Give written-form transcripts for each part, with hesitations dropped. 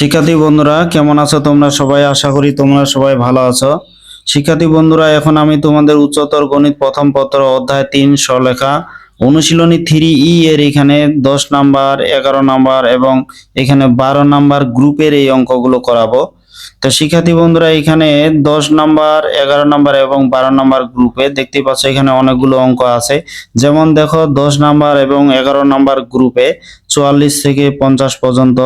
শিক্ষার্থী বন্ধুরা কেমন আছো তোমরা সবাই? আশা করি তোমরা সবাই ভালো আছো। শিক্ষার্থী বন্ধুরা, এখন আমি তোমাদের উচ্চতর গণিত প্রথম পত্র অধ্যায় 3 সরলরেখা অনুশীলনী 3E এর এখানে 10 নাম্বার, 11 নাম্বার এবং এখানে 12 নাম্বার গ্রুপের এই অঙ্কগুলো করাবো। তো শিক্ষার্থী বন্ধুরা, এখানে 10 নাম্বার, 11 নাম্বার এবং 12 নাম্বার গ্রুপে দেখতে পাচ্ছ এখানে অনেকগুলো অঙ্ক আছে। যেমন দেখো 10 নাম্বার এবং 11 নাম্বার গ্রুপে 44 থেকে 50 পর্যন্ত,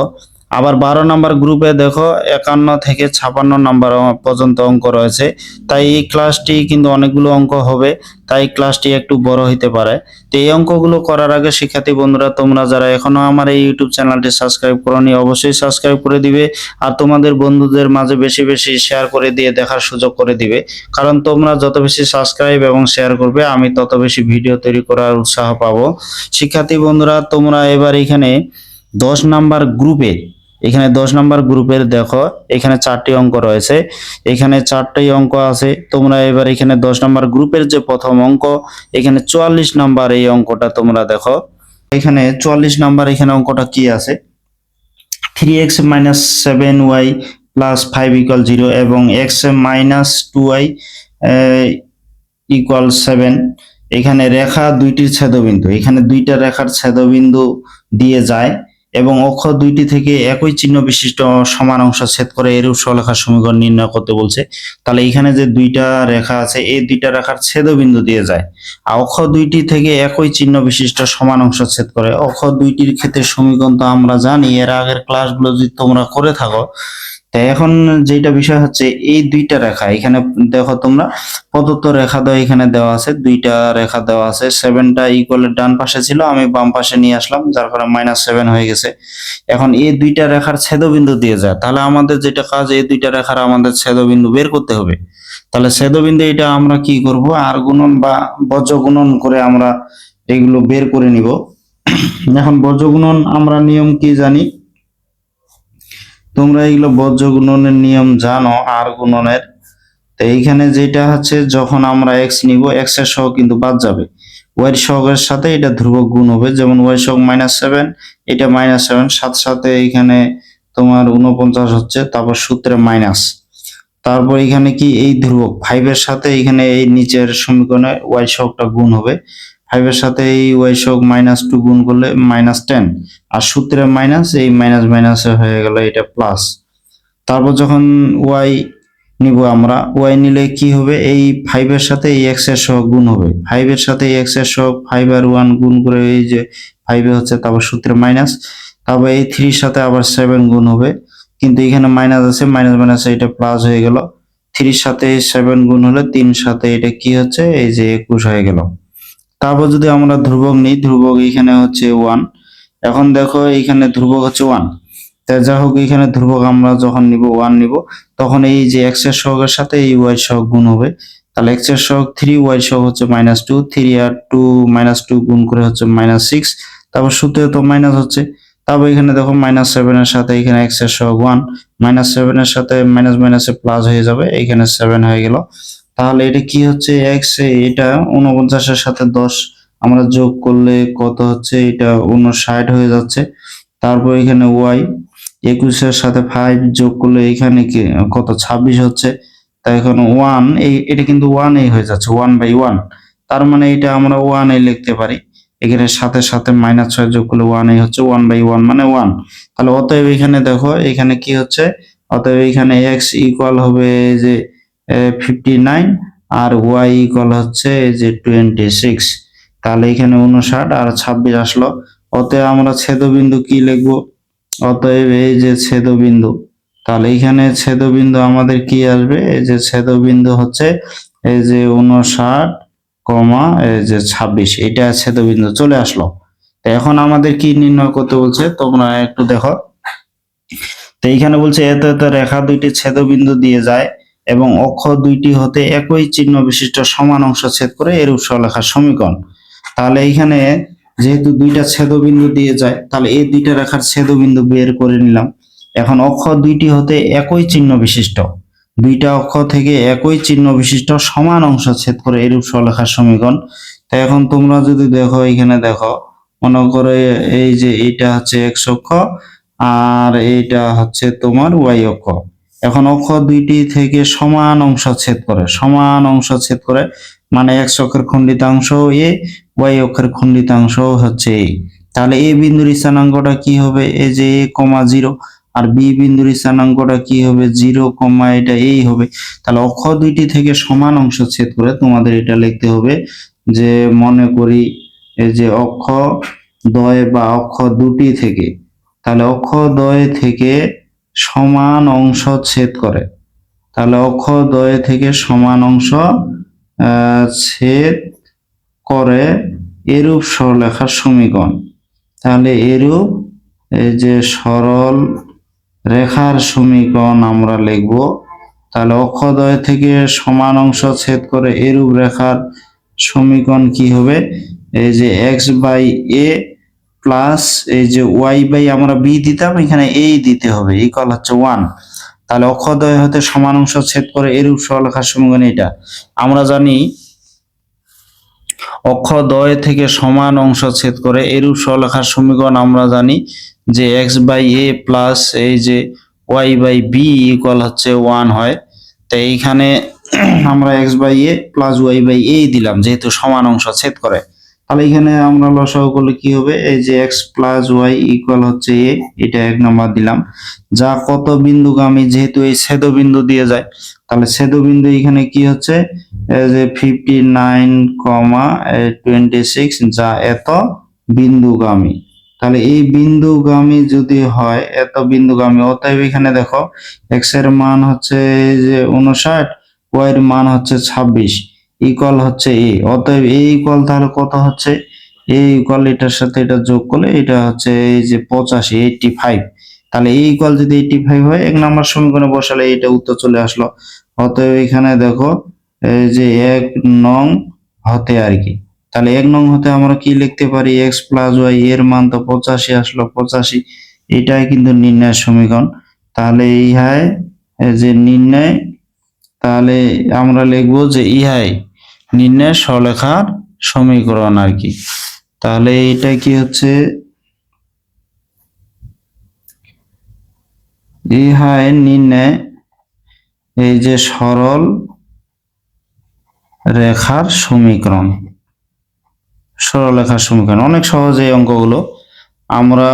আবার 12 নাম্বার গ্রুপে দেখো 51 থেকে 56 নাম্বার পর্যন্ত অঙ্ক রয়েছে। তাই এই ক্লাসটি কিন্তু অনেকগুলো অঙ্ক হবে, তাই ক্লাসটি একটু বড় হতে পারে। তো এই অঙ্কগুলো করার আগে শিক্ষার্থী বন্ধুরা, তোমরা যারা এখনো আমার এই ইউটিউব চ্যানেলটি সাবস্ক্রাইব করোনি অবশ্যই সাবস্ক্রাইব করে দিবে, আর তোমাদের বন্ধুদের মাঝে বেশি বেশি শেয়ার করে দিয়ে দেখার সুযোগ করে দিবে। কারণ তোমরা যত বেশি সাবস্ক্রাইব এবং শেয়ার করবে আমি তত বেশি ভিডিও তৈরি করার উৎসাহ পাবো। শিক্ষার্থী বন্ধুরা, তোমরা এবার এখানে 10 নাম্বার গ্রুপে, এখানে 10 নাম্বার গ্রুপের দেখো এখানে 4টি অঙ্ক রয়েছে, এখানে 4টি অঙ্ক আছে। তোমরা এবার এখানে 10 নাম্বার গ্রুপের যে প্রথম অঙ্ক, এখানে 44 নাম্বার এই অঙ্কটা তোমরা দেখো। এখানে 44 নাম্বার এখানে অঙ্কটা কি আছে, 3x - 7y + 5 = 0 এবং x - 2y = 7। এখানে রেখা দুইটির ছেদবিন্দু, এখানে দুইটা রেখার ছেদবিন্দু দিয়ে যায় এবং অক্ষ দুইটি থেকে একই চিহ্ন বিশিষ্ট সমান অংশ ছেদ করে এরূপ সরলরেখার সমীকরণ নির্ণয় করতে বলছে। তাহলে এখানে যে দুইটা রেখা আছে এই দুইটা রেখার ছেদবিন্দু দিয়ে যায়, আর অক্ষ দুইটি থেকে একই চিহ্ন বিশিষ্ট সমান অংশ ছেদ করে। অক্ষ দুইটির ক্ষেত্রে সমীকরণ তো আমরা জানি, এর আগের ক্লাসগুলো যদি তোমরা করে থাকো। তাই এখন যেটা বিষয় হচ্ছে এই দুইটা রেখা, এখানে দেখো তোমরা প্রদত্ত রেখা দেওয়া এখানে দেওয়া আছে, দুইটা রেখা দেওয়া আছে। 7টা ইকুয়ালের ডান পাশে ছিল, আমি বাম পাশে নিয়ে আসলাম, যার কারণে -7 হয়ে গেছে। এখন এই দুইটা রেখার ছেদবিন্দু দিয়ে যায়, তাহলে আমাদের যেটা কাজ, এই দুইটা রেখার আমাদের ছেদবিন্দু বের করতে হবে। তাহলে ছেদবিন্দু এটা আমরা কি করব, আর গুণন বা বজ্র গুণন করে আমরা এগুলো বের করে নিব। এখন বজ্র গুণন আমরা নিয়ম কি জানি, তোমরা এগুলো বজ্র গুণনের নিয়ম জানো আর গুণনের। তো এইখানে যেটা হচ্ছে, যখন আমরা এক্স নিব, এক্স এর সহগ কিন্তু বাদ যাবে, ওয়াই এর সহগের সাথে এটা ধ্রুবক গুণ হবে। যেমন ওয়াই সহগ -7, এটা -7, সাথে সাথে এখানে তোমার 49 হচ্ছে, তারপর সূত্রে মাইনাস, তারপর এখানে কি এই ধ্রুবক 5 এর সাথে এখানে এই নিচের সমীকরণে ওয়াই সহগটা গুণ হবে। 5 এর সাথে এই ওয়াই সহগ -2 গুণ করলে -10, আর সূত্রে মাইনাস, এই মাইনাস মাইনাসে হয়ে গেল এটা প্লাস। তারপর যখন ওয়াই নিব আমরা, ওয়াই নিলে কি হবে, এই 5 এর সাথে এই x এর সহগ গুণ হবে, 5 এর সাথে x এর সহগ 5 আর 1 গুণ করে এই যে 5 এ হচ্ছে, তারপর সূত্রে মাইনাস, তারপর এই 3 এর সাথে আবার 7 গুণ হবে, কিন্তু এখানে মাইনাস আছে, মাইনাস মাইনাস এটা প্লাস হয়ে গেল। 3 এর সাথে 7 গুণ হলে 3 এর সাথে এটা কি হচ্ছে, এই যে 21 হয়ে গেল। তারপর যদি আমরা ধ্রুবক নিই, ধ্রুবক এখানে হচ্ছে 1। এখন দেখো এখানে ধ্রুবক হচ্ছে 1, তাই যা হোক এখানে ধ্রুবক আমরা যখন নিব 1 নিব, তখন এই যে x এর সহগের সাথে এই y সহগ গুণ হবে। তাহলে x এর সহগ 3, y সহগ হচ্ছে -2, 3 আর 2 -2 গুণ করে হচ্ছে -6, তারপর সূত্রে তো মাইনাস হচ্ছে। তারপর এখানে দেখো -7 এর সাথে এখানে x এর সহগ 1, -7 এর সাথে মাইনাস মাইনাসে প্লাস হয়ে যাবে, এখানে 7 হয়ে গেল। তাহলে এটা কি হচ্ছে, x এটা 49 এর সাথে 10 আমরা যোগ করলে কত হচ্ছে, এটা 59 হয়ে যাচ্ছে। তারপর এখানে y 21 এর সাথে 5 যোগ করলে এখানে কি কত, 26 হচ্ছে। তাই এখন 1, এটা কিন্তু 1 হয়ে যাচ্ছে, 1/1, তার মানে এটা আমরা 1 লিখতে পারি। এখানে সাথে সাথে -6 যোগ করলে 1 হচ্ছে, 1/1 মানে 1। তাহলে অতএব এখানে দেখো এখানে কি হচ্ছে, অতএব এখানে x ইকুয়াল হবে যে 59 আর y ইকুয়াল হচ্ছে যে 26। তাহলে এখানে 59 আর 26 আসলো। অতএব আমরা ছেদবিন্দু কি লিখবো, অতএব এই যে ছেদবিন্দু, তাহলে এখানে ছেদবিন্দু আমাদের কি আসবে, এই যে ছেদবিন্দু হচ্ছে এই যে 59, এই যে 26, এটা ছেদবিন্দু চলে আসলো। তো এখন আমাদের কি নির্ণয় করতে বলছে তোমরা একটু দেখো। তো এইখানে বলছে এত এত রেখা দুইটি ছেদবিন্দু দিয়ে যায় এবং অক্ষ দুইটি হতে একই চিহ্ন বিশিষ্ট সমান অংশ ছেদ করে এরূপ সরলরেখার সমীকরণ। তাহলে এইখানে যেহেতু দুইটা ছেদবিন্দু দিয়ে যায়, তাহলে এই দুইটা রেখার ছেদবিন্দু বের করে নিলাম। এখন অক্ষ দুইটি হতে একই চিহ্ন বিশিষ্ট, দুইটা অক্ষ থেকে একই চিহ্ন বিশিষ্ট সমান অংশ ছেদ করে এরূপ সরলরেখার সমীকরণ। তাই এখন তোমরা যদি দেখো, এখানে দেখো, মনে করো এই যে এটা হচ্ছে x অক্ষ আর এইটা হচ্ছে তোমার ওয়াই অক্ষ। এখন অক্ষ দুইটি থেকে সমান অংশ ছেদ করে, সমান অংশ ছেদ করে মানে এক্স অক্ষের খণ্ডিতাংশ এ, ওয়াই অক্ষের খণ্ডিতাংশ হচ্ছে এ। তাহলে এ বিন্দুর স্থানাঙ্কটা কি হবে, এই যে এ কমা জিরো, আর বি বিন্দুর স্থানাঙ্কটা কি হবে, জিরো কমা এটা এই হবে। তাহলে অক্ষ দুইটি থেকে সমান অংশ ছেদ করে তোমাদের এটা লিখতে হবে যে, মনে করি এই যে অক্ষ দ্বয় বা অক্ষ দুটি থেকে, তাহলে অক্ষ দ্বয় থেকে সমান অংশ ছেদ করে, তাহলে অক্ষ দ্বয় থেকে সমান অংশ ছেদ করে এরূপ সরলরেখার সমীকরণ। তাহলে এরূপ এই যে সরল রেখার সমীকরণ আমরা লিখব। তাহলে অক্ষদ্বয় থেকে সমান অংশ ছেদ করে এরূপ রেখার সমীকরণ কি হবে, এই যে এক্স বাই এ প্লাস এই যে ওয়াই বাই আমরা বি দিতাম, এখানে এই দিতে হবে, ইকুয়াল হচ্ছে 1। তাহলে অক্ষদ্বয় হতে সমান অংশ ছেদ করে এরূপ সরলরেখার সমীকরণ এটা আমরা জানি। অক্ষদ্বয় থেকে সমান অংশ ছেদ করে এরূপ সরলরেখার সমীকরণ আমরা জানি যে এক্স বাই এ প্লাস এই যে ওয়াই বাই বি ইকুয়াল হচ্ছে 1 হয়। তো এইখানে আমরা x by a plus y by a দিলাম যেহেতু সমান অংশ ছেদ করে। তাহলে এখানে আমরা লসাগু করলে কি হবে, এই যে এক্স প্লাস ওয়াই ইকুয়াল হচ্ছে এ, এটা 1 নাম্বার দিলাম। যা কত বিন্দুগামী, যেহেতু এই ছেদবিন্দু দিয়ে যায়, তাহলে ছেদবিন্দু এখানে কি হচ্ছে, এই যে 59,26, যা এত বিন্দুগামী। তাহলে এই বিন্দুগামী যদি হয়, এত বিন্দুগামী, অতএব এখানে দেখো এক্স এর মান হচ্ছে এই যে 59, ওয়াই এর মান হচ্ছে 26, ইকুয়াল হচ্ছে এ। অতএব এ ইকুয়াল তাহলে কত হচ্ছে, এ ইকুয়াল এটার সাথে এটা যোগ করলে এটা হচ্ছে এই যে 85, তাহলে এ ইকুয়াল যদি 85 হয়, 1 নম্বর সমীকরণে বসালে এটা উত্তর চলে আসলো। অতএব এখানে দেখো এই যে 1 নং হতে আর কি, তাহলে 1 নং হতে আমরা কি লিখতে পারি, এক্স প্লাস ওয়াই এর মান তো 85 আসলো, 85 এটাই কিন্তু নির্ণয়ের সমীকরণ। তাহলে ইহাই যে নির্ণয়, তাহলে আমরা লিখবো যে ইহাই নির্ণয়ের সরলরেখার সমীকরণ আর কি। তাহলে এটা কি হচ্ছে, ইহাই নির্ণয় এই যে সরল রেখার সমীকরণ। সরলরেখার সমীকরণ অনেক সহজ এই অঙ্কগুলো। আমরা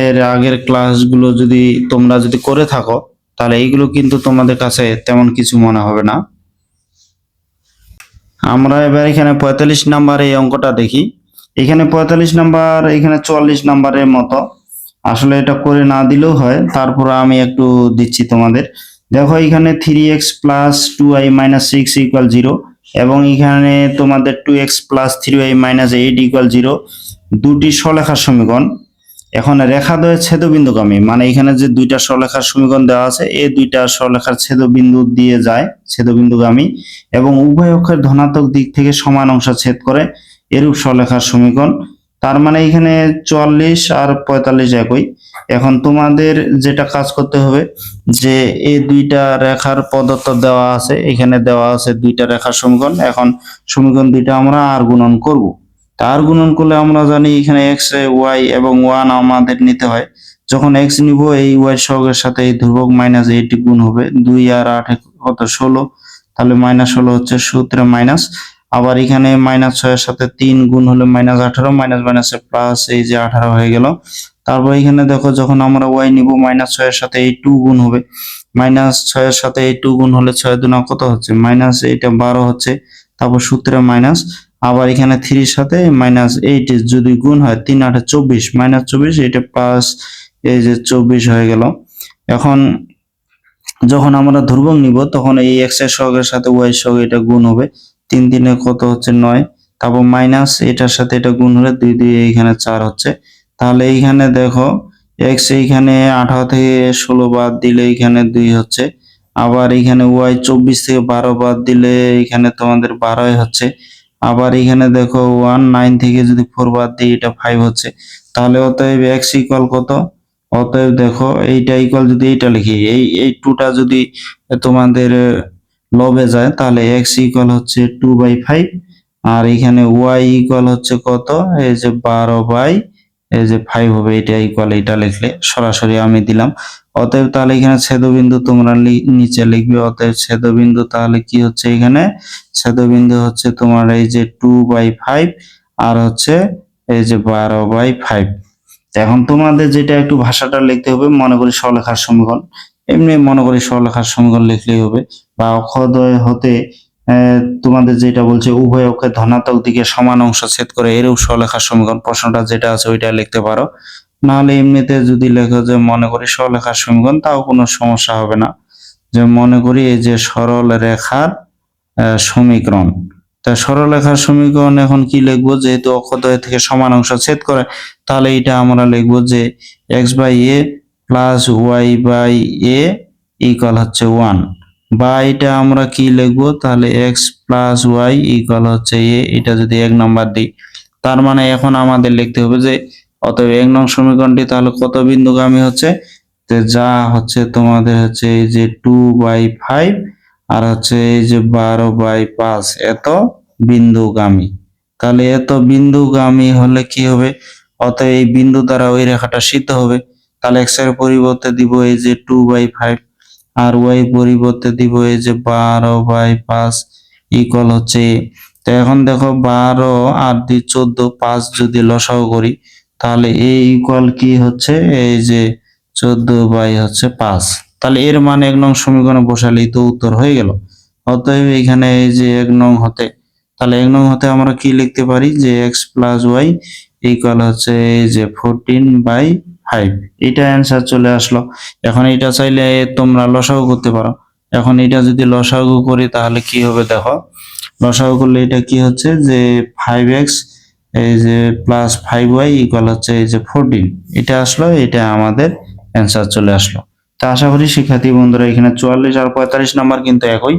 এর আগের ক্লাসগুলো যদি তোমরা যদি করে থাকো, তাহলে এইগুলো কিন্তু তোমাদের কাছে তেমন কিছু মনে হবে না। আমরা এবার এখানে 45 নাম্বার এই অঙ্কটা দেখি। এখানে 45 নাম্বার, এখানে 44 নাম্বারের মতো, আসলে এটা করে না দিলেও হয়, তারপর আমি একটু দিচ্ছি তোমাদের। দেখো এখানে 3x plus 2y minus 6 equal 0, এবং এখানে তোমাদের 2x plus 3y minus 8 equal 0, দুটি সরলরেখার সমীকরণ। এখন রেখাদ্বয়ের ছেদবিন্দুগামী, মানে এখানে যে দুইটা সরলরেখার সমীকরণ দেওয়া আছে, এই দুইটা সরলরেখার ছেদবিন্দু দিয়ে যায়, ছেদবিন্দুগামী, এবং উভয় অক্ষের ধনাত্মক দিক থেকে সমান অংশ ছেদ করে এরূপ সরলরেখার সমীকরণ। তার মানে এখানে 44 আর 45 একই। এখন তোমাদের যেটা কাজ করতে হবে, যে এই দুইটা রেখার প্রদত্ত দেওয়া আছে, এখানে দেওয়া আছে দুইটা রেখার সমীকরণ। এখন সমীকরণ দুইটা আমরা আর গুণন করব। তার গুণন করলে আমরা জানি এখানে এক্স ওয়াই এবং 1 আমাদের নিতে হয়। যখন এক্স নিব, এই ওয়াই সহগের সাথে এই ধ্রুবক মাইনাস 8 গুণ হবে, 2 আর 8 কত 16, তাহলে মাইনাস 16 হচ্ছে সূত্রে মাইনাস। আবার এখানে মাইনাস 6 এর সাথে 3 গুণ হলে মাইনাস 18, মাইনাস মাইনাসে প্লাস, এই যে 18 হয়ে গেল। তারপর এখানে দেখো যখন আমরা ওয়াই নিব, মাইনাস 6 এর সাথে এই 2 গুণ হবে, মাইনাস 6 এর সাথে এই 2 গুণ হলে 6 দুনা কত হচ্ছে, মাইনাস এটা 12 হচ্ছে, তারপর সূত্রে মাইনাস। আবার এখানে 3 এর সাথে মাইনাস 8 যদি গুণ হয়, 3 8 24, মাইনাস 24, এটা প্লাস এই যে 24 হয়ে গেল। এখন যখন আমরা ধ্রুবক নিব, তখন এই এক্স এর সহগের সাথে ওয়াই এর সহগ এটা গুণ হবে, 3 3 কত হচ্ছে 9, তারপর মাইনাস এটার সাথে এটা গুণ হলে 2 2 এইখানে 4 হচ্ছে। তাহলে এইখানে দেখো এক্স এইখানে 18 থেকে 16 বাদ দিলে এখানে 2 হচ্ছে। আবার এখানে ওয়াই 24 থেকে 12 বাদ দিলে এখানে তোমাদের 12 হচ্ছে। আবার এখানে দেখো 1 9 থেকে যদি 4 বাদ দিই, এটা 5 হচ্ছে। তাহলে অতএব এক্স ইকুয়াল কত, অতএব দেখো এইটা ইকুয়াল, যদি এইটা লিখি, এই 2টা যদি তোমাদের লবে যায়, তাহলে এক্স ইকুয়াল হচ্ছে 2/5, আর এখানে ওয়াই ইকুয়াল হচ্ছে কত, এই যে 12/8। এই যে 5 হবে, এটা ইকুয়াল এটা লিখলে সরাসরি আমি দিলাম। অতএব তাহলে এখানে ছেদবিন্দু তোমরা নিচে লিখবে। অতএব ছেদবিন্দু তাহলে কি হচ্ছে, এখানে ছেদবিন্দু হচ্ছে তোমার এই যে 2/5 আর হচ্ছে এই যে 12/5। এখন তোমাদের যেটা একটু ভাষাটা লিখতে হবে, মনে করি সরলরেখার সমীকরণ, এমনি মনে করি সরলরেখার সমীকরণ লিখলেই হবে। বা অক্ষদ্বয় হতে তোমাদের যেটা বলছে উভয় অক্ষের ধনাত্মক দিকে সমান অংশ ছেদ করে এরূপ সরলরেখার সমীকরণ, প্রশ্নটা যেটা আছে ওইটা লিখতে পারো। নাহলে এমনিতে যদি লেখো যে মনে করি সরলরেখার সমীকরণ, তাও কোনো সমস্যা হবে না। যে মনে করি এই যে সরল রেখার সমীকরণ, তা সরলরেখার সমীকরণ এখন কি লিখবো, যেহেতু অক্ষদ্বয় থেকে সমান অংশ ছেদ করে, তাহলে এটা আমরা লিখবো যে x/a প্লাস y/a ইকুয়াল হচ্ছে 1। বা এটা আমরা কি লিখবো, তাহলে x প্লাস y ইকুয়াল হচ্ছে a, এটা যদি 1 নাম্বার দিই, তার মানে এখন আমাদের লিখতে হবে যে অতএব 1 নং সমীকরণটি তাহলে কত বিন্দুগামী হচ্ছে, যে যা হচ্ছে তোমাদের হচ্ছে এই যে 2/5 আর হচ্ছে এই যে 12/5 এত বিন্দুগামী। তাহলে এত বিন্দুগামী হলে কি হবে, অতএব এই বিন্দু দ্বারা ওই রেখাটা সিদ্ধ হবে। তাহলে x এর পরিবর্তে দিব এই যে 2/5 আর y পরিবর্তে দিব এই যে 12/5 ইকুয়াল হচ্ছে। তো এখন দেখো 12 আর 2 14, 5 যদি লসাগু করি তাহলে a ইকুয়াল কি হচ্ছে, এই যে 14/5। তাহলে এর মান 1 নং সমীকরণে বসালেই তো উত্তর হয়ে গেল। অতএব এখানে এই যে 1 নং হতে, তাহলে 1 নং হতে আমরা কি লিখতে পারি, যে x প্লাস y ইকুয়াল হচ্ছে এই যে 14/5। এটা অ্যান্সার চলে আসলো। এখন এটা চাইলে তোমরা লসাগু করতে পারো। এখন এটা যদি লসাগু করি তাহলে কি হবে দেখো, লসাগু করলে এটা কি হচ্ছে যে 5x এই যে প্লাস 5y ইকুয়াল হচ্ছে এই যে 14। এটা আসলো, এটা আমাদের অ্যান্সার চলে আসলো। তা আশা করি শিক্ষার্থী বন্ধুরা এখানে 44 আর 45 নাম্বার কিন্তু একই,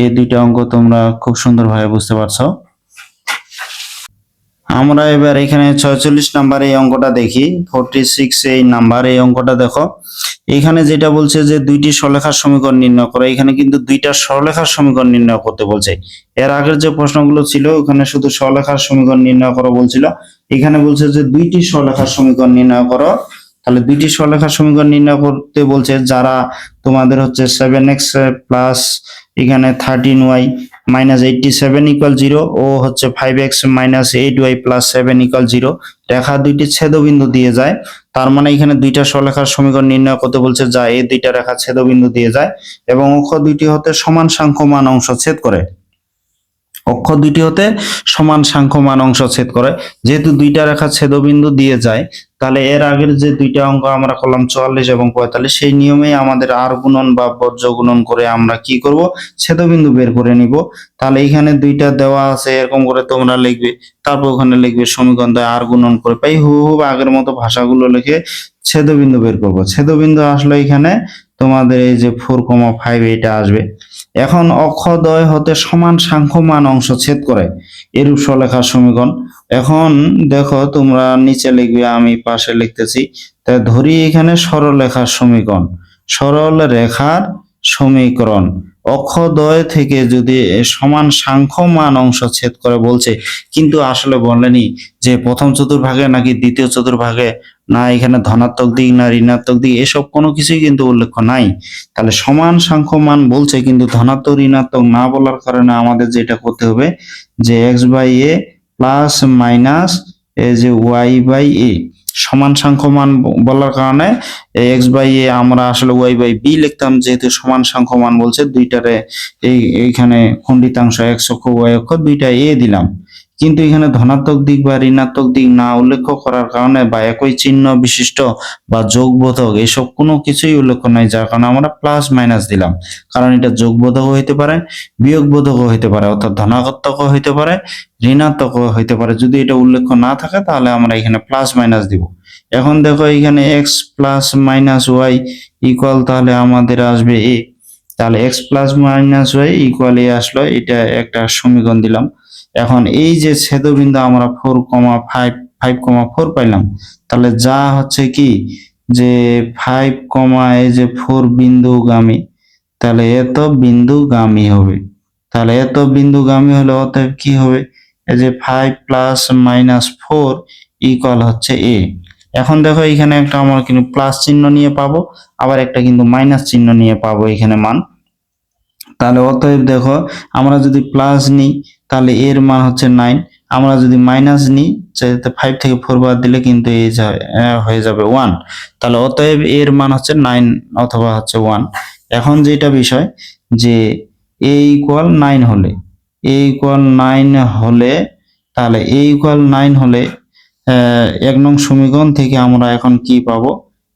এই দুইটা অঙ্ক তোমরা খুব সুন্দরভাবে বুঝতে পারছো। আমরা এবার এখানে 46 নাম্বার এই অঙ্কটা দেখি। 46 এই নাম্বার এই অঙ্কটা দেখো, এখানে যেটা বলছে যে দুইটি সরলরেখার সমীকরণ নির্ণয় করো, এখানে কিন্তু দুইটা সরলরেখার সমীকরণ নির্ণয় করতে বলছে। এর আগের যে প্রশ্নগুলো ছিল ওখানে শুধু সরলরেখার সমীকরণ নির্ণয় করো বলছিল, এখানে বলছে যে দুইটি সরলরেখার সমীকরণ নির্ণয় করো। তাহলে দুইটি সরলরেখার সমীকরণ নির্ণয় করতে বলছে, যারা তোমাদের হচ্ছে 7x প্লাস এখানে 13y মাইনাস 87 ইকুয়াল 0 ও হচ্ছে 5x minus 8y plus 7 equal 0 রেখা দুইটি ছেদবিন্দু দিয়ে যায়। তার মানে এখানে দুইটা সরলরেখার সমীকরণ নির্ণয় করতে বলছে যা এই দুইটা রেখা ছেদবিন্দু দিয়ে যায় এবং অক্ষ দুইটি হতে সমান সংখ্যমান অংশ ছেদ করে। অক্ষ দুইটি হতে সমান সংখ্যমান অংশ ছেদ করে, যেহেতু দুইটা রেখা ছেদবিন্দু দিয়ে যায়, তাহলে এর আগের যে দুইটা অঙ্ক আমরা করলাম 44 এবং 45, সেই নিয়মেই আমাদের আর গুণন বা বর্জ্য গুণন করে আমরা কি করব, ছেদবিন্দু বের করে নিব। তাহলে এখানে দুইটা দেওয়া আছে এরকম করে তোমরা লিখবে, তারপর ওখানে লিখবে সমীকরণ দ্বয় আর গুণন করে পাই, হুবহু আগের মতো ভাষাগুলো লিখে ছেদবিন্দু বের করব। ছেদবিন্দু আসলে এখানে তোমাদের এই যে 4,5 এটা আসবে। এখন অক্ষদ্বয় হতে সমান সংখ্যমান অংশ ছেদ করে এরূপ সরলরেখার সমীকরণ। এখন দেখো তোমরা নিচে লিখবে, আমি পাশে লিখতেছি। তাই ধরি এখানে সরলরেখার সমীকরণ, সরল রেখার সমীকরণ অক্ষদ্বয় থেকে যদি সমান সংখ্যমান অংশ ছেদ করে বলছে, কিন্তু আসলে বলেনি যে প্রথম চতুর্ভাগে নাকি দ্বিতীয় চতুর্ভাগে, না এখানে ধনাত্মক দিক না ঋণাত্মক দিক, এসব কোনো কিছুই কিন্তু উল্লেখ নাই। তাহলে সমান সংখ্যমান বলছে কিন্তু ধনাত্মক ঋণাত্মক না বলার কারণে আমাদের যেটা করতে হবে যে x/a প্লাস মাইনাস এই যে y/a সমান সংখ্যমান বলার কারণে x/a আমরা আসলে y/b লিখতাম, যেহেতু সমান সংখ্যমান বলছে দুইটারে এইখানে খণ্ডিতাংশ x অক্ষ y অক্ষ দুইটা a দিলাম। কিন্তু এখানে ধনাত্মক দিক বা ঋণাত্মক দিক না উল্লেখ করার কারণে বা একই চিহ্ন বিশিষ্ট বা যোগবোধক এসব কোনো কিছুই উল্লেখ নাই, যার কারণে আমরা প্লাস মাইনাস দিলাম। কারণ এটা যোগবোধকও হইতে পারে, বিয়োগবোধকও হইতে পারে, অর্থাৎ ধনাত্মকও হইতে পারে, ঋণাত্মকও হইতে পারে। যদি এটা উল্লেখ না থাকে তাহলে আমরা এখানে প্লাস মাইনাস দিব। এখন দেখো এখানে x plus minus y equal, তাহলে আমাদের আসবে a। তাহলে x plus minus y equal a আসলো, এটা একটা সমীকরণ দিলাম। এখন এই যে ছেদবিন্দু আমরা 4,5 পাইলাম, তাহলে যা হচ্ছে কি যে 5, এই যে 4 বিন্দুগামী, তাহলে এত বিন্দুগামী হবে। তাহলে এত বিন্দুগামী হলে অতএব কি হবে, এই যে 5 প্লাস মাইনাস 4 ইকুয়াল হচ্ছে এ। এখন দেখো এখানে একটা আমরা কিন্তু প্লাস চিহ্ন নিয়ে পাবো, আবার একটা কিন্তু মাইনাস চিহ্ন নিয়ে পাবো এখানে মান। তাহলে অতএব দেখো আমরা যদি প্লাস নিই তাহলে এর মান হচ্ছে 9, আমরা যদি মাইনাস নিই 5 থেকে 4 বাদ দিলে কিন্তু এই হয়ে যাবে 1। তাহলে অতএব এর মান হচ্ছে 9 অথবা হচ্ছে 1। এখন যেটা বিষয় যে a ইকুয়াল 9 হলে, a ইকুয়াল 9 হলে, তাহলে a ইকুয়াল 9 হলে 1 নং সমীকরণ থেকে আমরা এখন কি পাবো,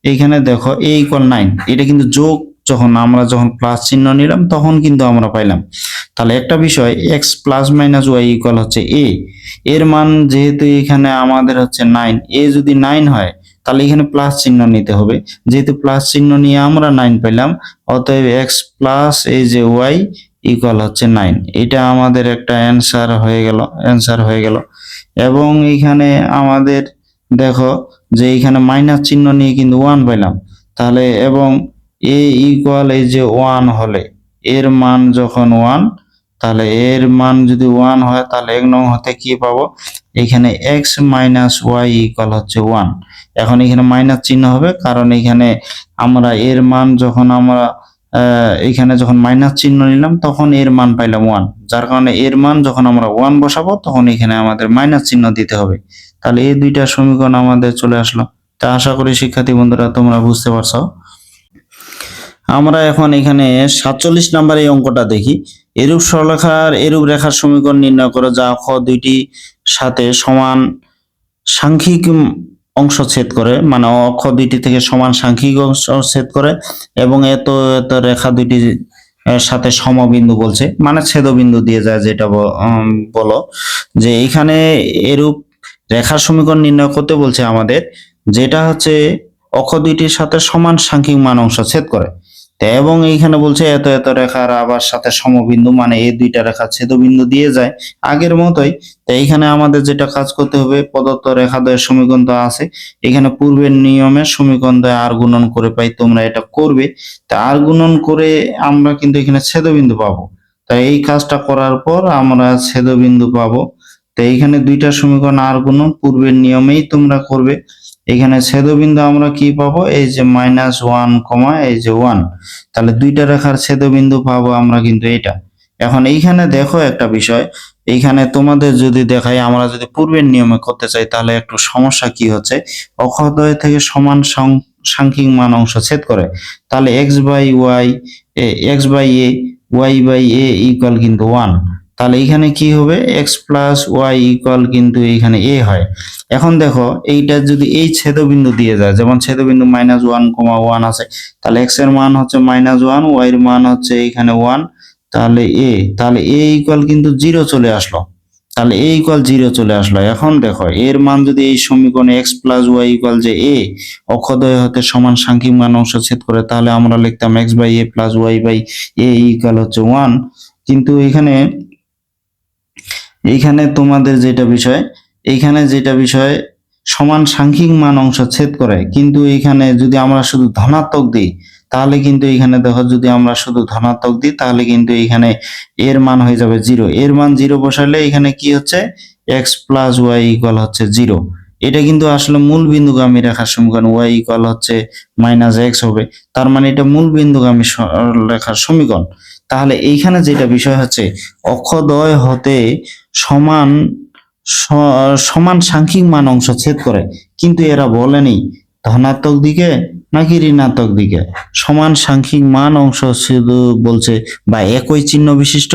এইখানে দেখো a ইকুয়াল 9, এটা কিন্তু যোগ, যখন প্লাস চিহ্ন নিলাম তখন কিন্তু আমরা পাইলাম। তাহলে একটা বিষয় x plus minus y equal হচ্ছে a, এর মান যেহেতু এখানে আমাদের হচ্ছে 9, a যদি 9 হয় তাহলে এখানে প্লাস চিহ্ন নিতে হবে, যেহেতু প্লাস চিহ্ন নিয়ে আমরা 9 পেলাম, অতএব x প্লাস এই যে y ইকুয়াল হচ্ছে 9, এটা আমাদের একটা অ্যান্সার হয়ে গেল। এবং এখানে আমাদের দেখো যে এখানে মাইনাস চিহ্ন নিয়ে কিন্তু 1 পেলাম, তাহলে এবং a ইকুয়াল এই যে 1 হলে, এর মান যখন 1, তাহলে এর মান যদি 1 হয় তাহলে 1 নং হতে কি পাবো, এখানে x মাইনাস ওয়াই ইকুয়াল হচ্ছে 1। এখন এখানে মাইনাস চিহ্ন হবে, কারণ এখানে আমরা এর মান যখন আমরা এখানে যখন মাইনাস চিহ্ন নিলাম তখন এর মান পাইলাম 1, যার কারণে এর মান যখন আমরা 1 বসাবো তখন এখানে আমাদের মাইনাস চিহ্ন দিতে হবে। তাহলে এই দুইটা সমীকরণ আমাদের চলে আসলো। তা আশা করি শিক্ষার্থী বন্ধুরা তোমরা বুঝতে পারছো। আমরা এখন এখানে 47 নাম্বার এই অঙ্কটা দেখি। এরূপ সরলরেখার এরূপ রেখার সমীকরণ নির্ণয় করো যা অক্ষ দুইটি সাথে সমান সাংখ্যিক অংশ ছেদ করে, মানে অক্ষ দুইটি থেকে সমান সাংখ্যিক অংশ ছেদ করে এবং এত এত রেখা দুইটি সাথে সমবিন্দু বলছে, মানে ছেদবিন্দু দিয়ে যায়, যেটা বলো যে এখানে এরূপ রেখার সমীকরণ নির্ণয় করতে বলছে আমাদের, যেটা হচ্ছে অক্ষ দুইটির সাথে সমান সাংখ্যিক মান অংশ ছেদ করে। এবং এইখানে বলছে এত এত রেখার আবার সাথে সমবিন্দু, মানে এই দুইটা রেখা ছেদবিন্দু দিয়ে যায় আগের মতোই। তো এইখানে আমাদের যেটা কাজ করতে হবে, প্রদত্ত রেখাদ্বয়ের সমীকরণ তো আছে, এখানে পূর্বের নিয়মের সমীকরণ দ্বয় আর গুণন করে পাই, তোমরা এটা করবে। তা আর গুণন করে আমরা কিন্তু এখানে ছেদবিন্দু পাবো, তাই এই কাজটা করার পর আমরা ছেদবিন্দু পাবো। তো এইখানে দুইটা সমীকরণ আর গুণন পূর্বের নিয়মেই তোমরা করবে। এখানে ছেদবিন্দু আমরা কি পাবো, এই যে -1, এই যে 1, তাহলে দুইটা রেখার ছেদবিন্দু পাবো আমরা কিন্তু এটা। এখন এইখানে দেখো একটা বিষয়, এইখানে তোমাদের যদি দেখাই, আমরা যদি পূর্বের নিয়মে করতে চাই তাহলে একটু সমস্যা কি হচ্ছে, অক্ষদ্বয় থেকে সমান সাংখ্যিক মান অংশ ছেদ করে, তাহলে x by a y by a equal কিন্তু 1, তাহলে এখানে কি হবে, x প্লাস ওয়াই ইকুয়াল কিন্তু এখানে a হয়। এখন দেখো এইটা যদি এই ছেদবিন্দু দিয়ে যায়, যেমন ছেদবিন্দু -1, 1 আছে, তাহলে x এর মান হচ্ছে -1, y এর মান হচ্ছে এখানে 1, তাহলে a ইকুয়াল কিন্তু 0 চলে আসলো, তাহলে a ইকুয়াল 0 চলে আসলো। এখন দেখো এর মান যদি এই সমীকরণে x প্লাস ওয়াই ইকুয়াল যে a অক্ষদ্বয় হতে সমান সাংখ্যিক মান অংশ ছেদ করে, তাহলে আমরা লিখতাম x by a plus y by a equal হচ্ছে 1। কিন্তু এইখানে তোমাদের যেটা বিষয় সমান সাংখ্যিক মান অংশ ছেদ করে, কিন্তু এখানে যদি আমরা শুধু ধনাত্মক দিই তাহলে কিন্তু এখানে দেখো, যদি আমরা শুধু ধনাত্মক দিই তাহলে কিন্তু এখানে এর মান হয়ে যাবে 0, এর মান 0 বসালে এখানে কি হচ্ছে, x প্লাস ওয়াই ইকুয়াল হচ্ছে 0। এটা কিন্তু আসলে মূল বিন্দুগামী রেখার সমীকরণ, y ইকুয়াল হচ্ছে -x হবে, তার মানে এটা মূল বিন্দুগামী রেখার সমীকরণ। তাহলে এইখানে যেটা বিষয় হচ্ছে, অক্ষদ্বয় হতে সমান সাংখ্যিক মান অংশ ছেদ করে, কিন্তু এরা বলেনি ধনাত্মক দিকে নাকি ঋণাত্মক দিকে, সমান সাংখ্যিক মান অংশ শুধু বলছে, বা একই চিহ্ন বিশিষ্ট